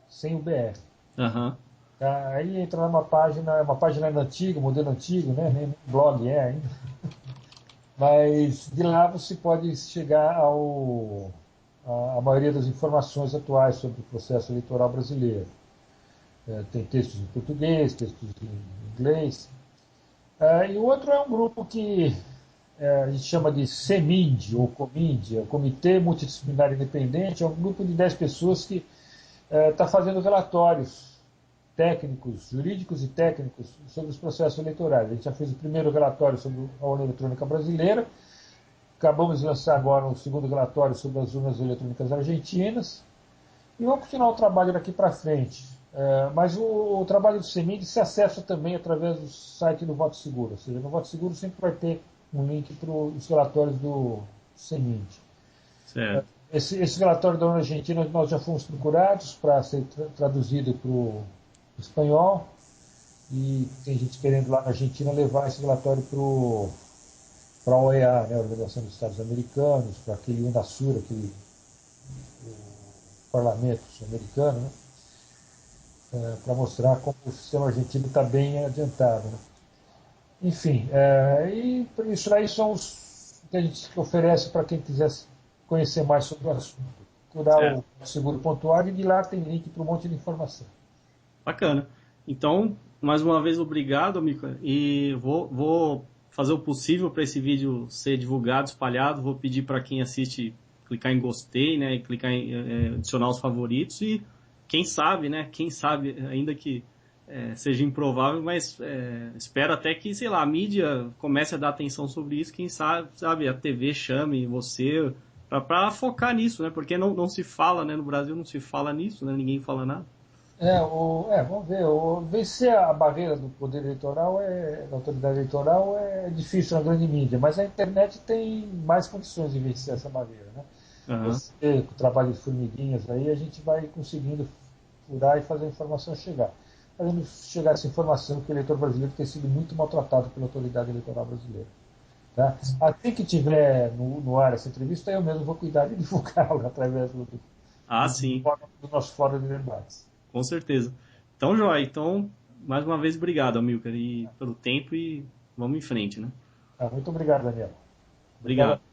sem o BR. Aham. Tá? Aí entra numa página, é uma página ainda antiga, modelo antigo, né? Nem blog é ainda. Mas de lá você pode chegar a maioria das informações atuais sobre o processo eleitoral brasileiro. Tem textos em português, textos em inglês. E o outro é um grupo que a gente chama de CEMIND, ou COMIND, é o Comitê Multidisciplinar Independente, é um grupo de 10 pessoas que está fazendo relatórios técnicos, jurídicos e técnicos sobre os processos eleitorais. A gente já fez o primeiro relatório sobre a urna eletrônica brasileira, acabamos de lançar agora o segundo relatório sobre as urnas eletrônicas argentinas, e vamos continuar o trabalho daqui para frente. Mas o trabalho do CEMIG se acessa também através do site do Voto Seguro. Ou seja, no Voto Seguro sempre vai ter um link para os relatórios do CEMIG. Certo. Esse relatório da União Argentina nós já fomos procurados para ser traduzido para o espanhol e tem gente querendo lá na Argentina levar esse relatório para a OEA, né, a Organização dos Estados Americanos, para aquele UNASUR, aquele parlamento americano, né, para mostrar como o sistema argentino está bem adiantado. Né. Enfim, e isso aí são os que a gente oferece para quem quiser conhecer mais sobre o assunto. Procurar Certo. o seguro.org e de lá tem link para um monte de informação. Bacana. Então, mais uma vez, obrigado, Mica. E vou fazer o possível para esse vídeo ser divulgado, espalhado. Vou pedir para quem assiste clicar em gostei, né? E clicar em adicionar os favoritos. E quem sabe, né? Quem sabe, ainda que seja improvável, mas espero até que, sei lá, a mídia comece a dar atenção sobre isso. Quem sabe a TV chame você para focar nisso, né? Porque não se fala, né? No Brasil não se fala nisso, né? Ninguém fala nada. Vamos ver. Vencer a barreira do poder eleitoral, da autoridade eleitoral, é difícil na grande mídia, mas a internet tem mais condições de vencer essa barreira. Né? Aham. Você, com o trabalho de formiguinhas aí, a gente vai conseguindo furar e fazer a informação chegar. Fazendo chegar essa informação que o eleitor brasileiro tem sido muito maltratado pela autoridade eleitoral brasileira. Tá? Assim que tiver no ar essa entrevista, eu mesmo vou cuidar de divulgá-la através Ah, sim, do nosso fórum de debates. com certeza. Então, joia. Então, mais uma vez, obrigado, Amilcar, pelo tempo e vamos em frente, né? Muito obrigado, Daniel. Obrigado. Obrigado.